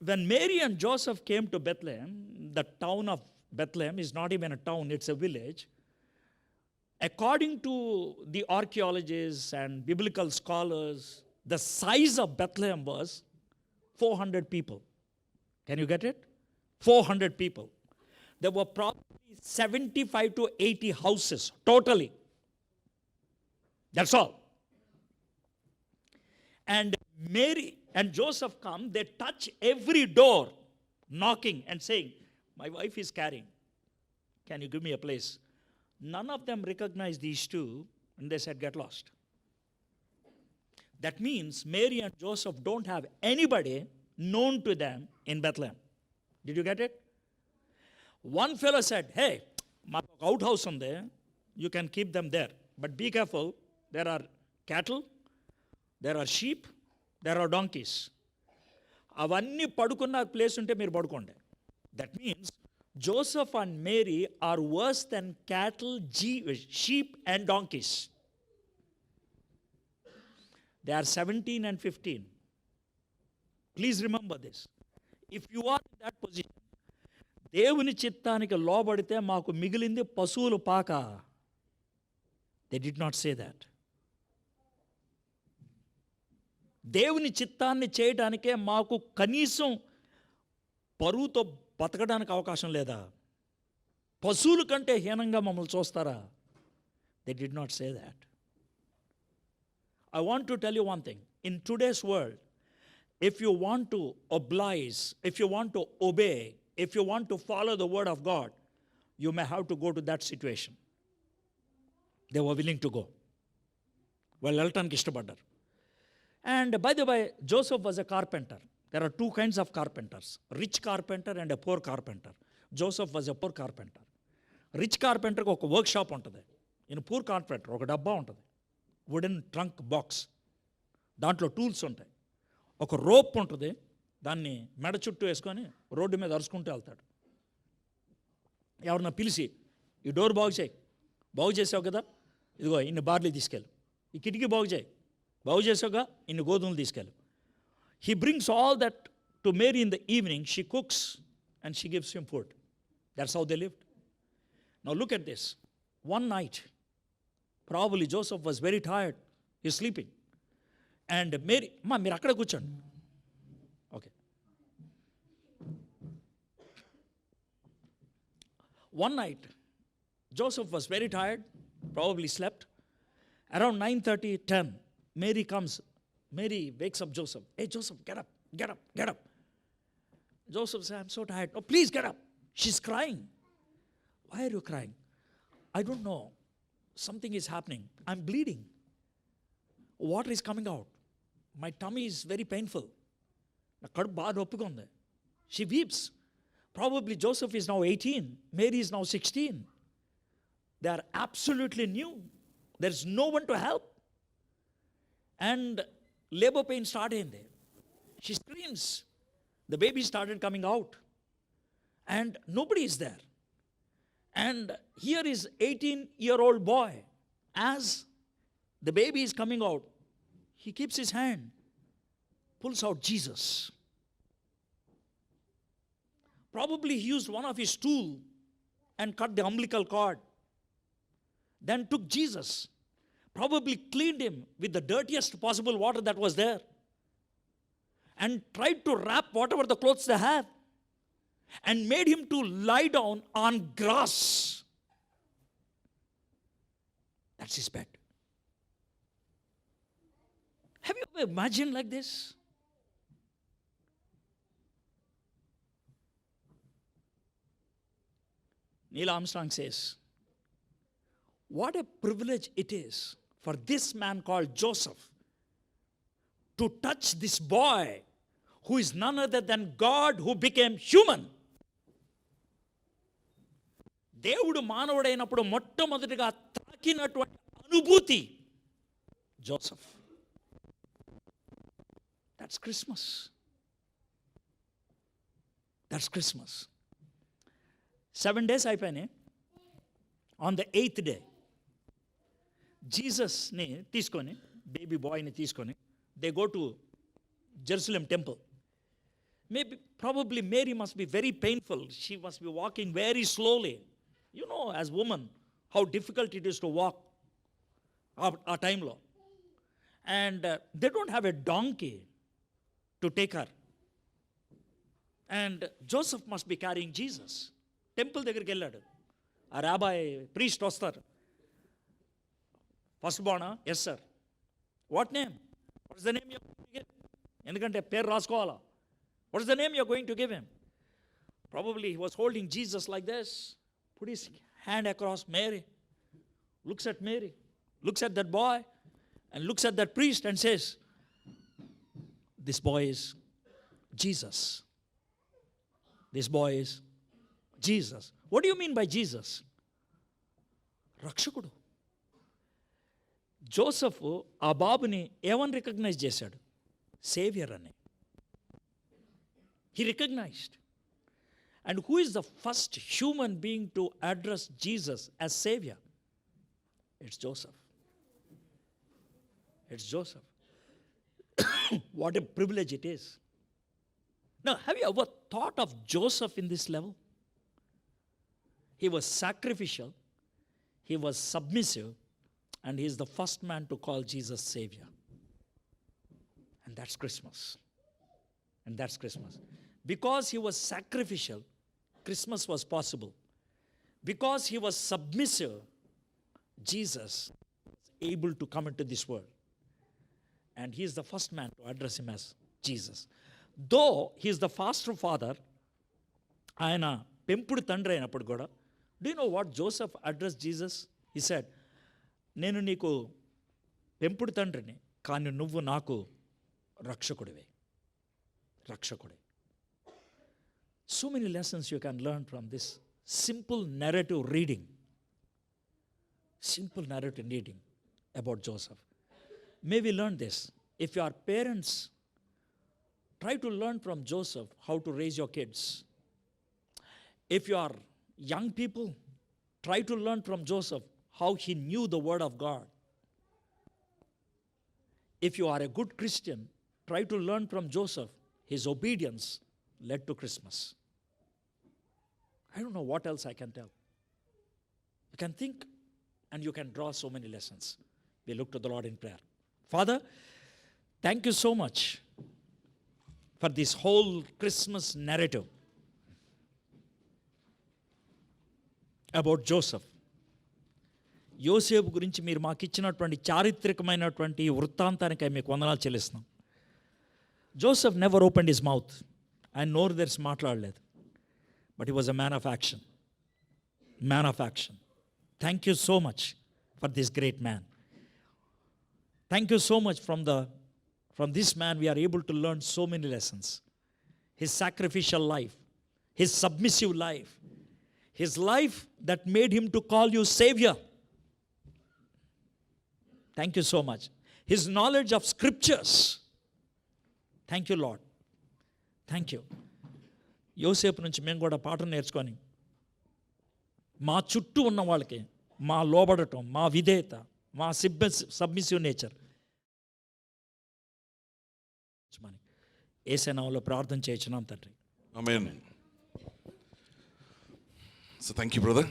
When Mary and Joseph came to Bethlehem, the town of Bethlehem is not even a town, it's a village. According to the archaeologists and biblical scholars, the size of Bethlehem was 400 people. Can you get it? 400 people. There were probably 75 to 80 houses totally. That's all. And Mary and Joseph come, they touch every door, knocking and saying, my wife is carrying. Can you give me a place? None of them recognized these two, and they said, get lost. That means Mary and Joseph don't have anybody known to them in Bethlehem. Did you get it? One fellow said, hey, my outhouse on there, you can keep them there. But be careful, there are cattle, there are sheep, there are donkeys. అవన్నీ పడుకున్న place ఉంటే మీరు పడుకోండి. That means Joseph and Mary are worse than cattle, sheep and donkeys. They are 17 and 15. Please remember this. If you are in that position, దేవుని చిత్తానికి లోబడితే మాకు మిగిలింది పశువుల పాక. They did not say that. దేవుని చిత్తాన్ని చేయడానికే మాకు కనీసం పరువుతో బతకడానికి అవకాశం లేదా? పశువుల కంటే హీనంగా మమ్మల్ని చూస్తారా? They did not say that. I want to tell you one thing. In today's world, if you want to oblige, if you want to obey, if you want to follow the word of God, you may have to go to that situation. They were willing to go. వాళ్ళు వెళ్ళటానికి ఇష్టపడ్డారు. And by the way, Joseph was a carpenter. There are 2 kinds of carpenters, rich carpenter and a poor carpenter. Joseph was a poor carpenter. Rich carpenter కి ఒక work shop ఉంటుంది. In poor carpenter ఒక డబ్బా ఉంటుంది, wooden trunk box, దాంట్లో tools ఉంటాయి, ఒక rope ఉంటుంది, దాన్ని మెడ చుట్టూ వేసుకొని రోడ్డు మీద అరుచుకుంటూ వెళ్తాడు. ఎవరన్నా పిలిచి, ఈ డోర్ బాగు చేయి, బాగు చేసావు కదా, ఇదిగో ఇన్ని బార్లీ తీసుకెళ్ళు, ఈ కిటికీ బాగు చేయి, బాగు చేసావుగా, ఇన్ని గోధుమలు తీసుకెళ్ళు, He brings all that to Mary in the evening. She cooks and she gives him food. That's how they lived. Now look at this. One night, probably Joseph was very tired. He's sleeping. And Mary, ma, మీరు అక్కడ కూర్చోండి. Okay. One night, Joseph was very tired, probably slept. Around 9:30, 10, Mary comes. Mary wakes up Joseph. Hey, Joseph, get up, get up, get up. Joseph says, I'm so tired. Oh, please get up. She's crying. Why are you crying? I don't know. Something is happening. I'm bleeding. Water is coming out. My tummy is very painful. నా కడుపు బాగా నొప్పిగా ఉంది. She weeps. Probably Joseph is now 18. Mary is now 16. They are absolutely new. There's no one to help. And labor pain started. She screams. The baby started coming out. And nobody is there. And here is 18-year-old boy. As the baby is coming out, he keeps his hand, pulls out Jesus. Probably he used one of his tool and cut the umbilical cord. Then took Jesus, probably cleaned him with the dirtiest possible water that was there, and tried to wrap whatever the clothes they have, and made him to lie down on grass. That's his bed. Have you ever imagined like this? Neil Armstrong says, what a privilege it is for this man called Joseph to touch this boy who is none other than God who became human. దేవుడు మానవుడైనప్పుడు మొట్టమొదటిగా తాకినటువంటి అనుభూతి Joseph. That's Christmas. That's Christmas. 7 days అయిపోయినాయి. On the 8th day, జీసస్ని తీసుకొని, baby బాయ్ని తీసుకొని, they go to Jerusalem temple. Probably Mary must be very painful. She must be walking very slowly. You know, as woman, how difficult it is to walk ఆ టైంలో. And they don't have a donkey to take her. And Joseph must be carrying Jesus. Temple దగ్గరికి వెళ్ళాడు. ఆ rabbi priest వస్తారు. First బాణా? Yes sir. What name? What is the name you going to give? ఎందుకంటే పేరు రాసుకోవాలా. What is the name you going to give him? Probably he was holding Jesus like this, put his hand across Mary, looks at Mary, looks at that boy, and looks at that priest and says, this boy is Jesus. This boy is Jesus. What do you mean by Jesus? రక్షకుడు. Joseph ఆ బాబుని ఏమని recognise చేశాడు? Saviour అని. He recognized. And who is the first human being to address Jesus as Savior? It's Joseph. It's Joseph. What a privilege it is. Now, have you ever thought of Joseph in this level? He was sacrificial, he was submissive, and he is the first man to call Jesus Savior. And that's Christmas. And that's Christmas. Because he was sacrificial, Christmas was possible. Because he was submissive, Jesus was able to come into this world. And he is the first man to address him as Jesus. Though he is the foster father, ఆయన పెంపుడు తండ్రి అయినప్పుడు కూడా, do you know what Joseph addressed Jesus? He said, నేను నీకు పెంపుడు తండ్రిని, కానీ నువ్వు నాకు రక్షకుడివే. రక్షకుడే. So many lessons you can learn from this simple narrative reading. Simple narrative reading about Joseph. May we learn this. If your parents, try to learn from Joseph how to raise your kids. If you are young people, try to learn from Joseph how he knew the word of God. If you are a good Christian, try to learn from Joseph. His obedience led to Christmas. I don't know what else I can tell. You can think and you can draw so many lessons. We look to the Lord in prayer. Father, thank you so much for this whole Christmas narrative about Joseph. యోసేపు గురించి మీరు మాకు ఇచ్చినటువంటి చారిత్రకమైనటువంటి వృత్తాంతానికై మీకు వందనాలు చెల్లిస్తున్నాం. Joseph never opened his mouth, ఆయన నోరు తెరిచి మాట్లాడలేదు, but he was a man of action. Man of action. Thank you so much for this great man. Thank you so much from this man we are able to learn so many lessons. His sacrificial life, his submissive life, his life that made him to call you Savior. Thank you so much. His knowledge of scriptures. Thank you, Lord. Thank you. యోసేపు నుంచి మేము కూడా పాఠం నేర్చుకొని మా చుట్టూ ఉన్న వాళ్ళకి మా లోబడటం, మా విధేయత, మా సబ్మిసివ్ నేచర్ యేసు నామములో ప్రార్థన చేయించున్నాం తండ్రి. Amen. So thank you, brother.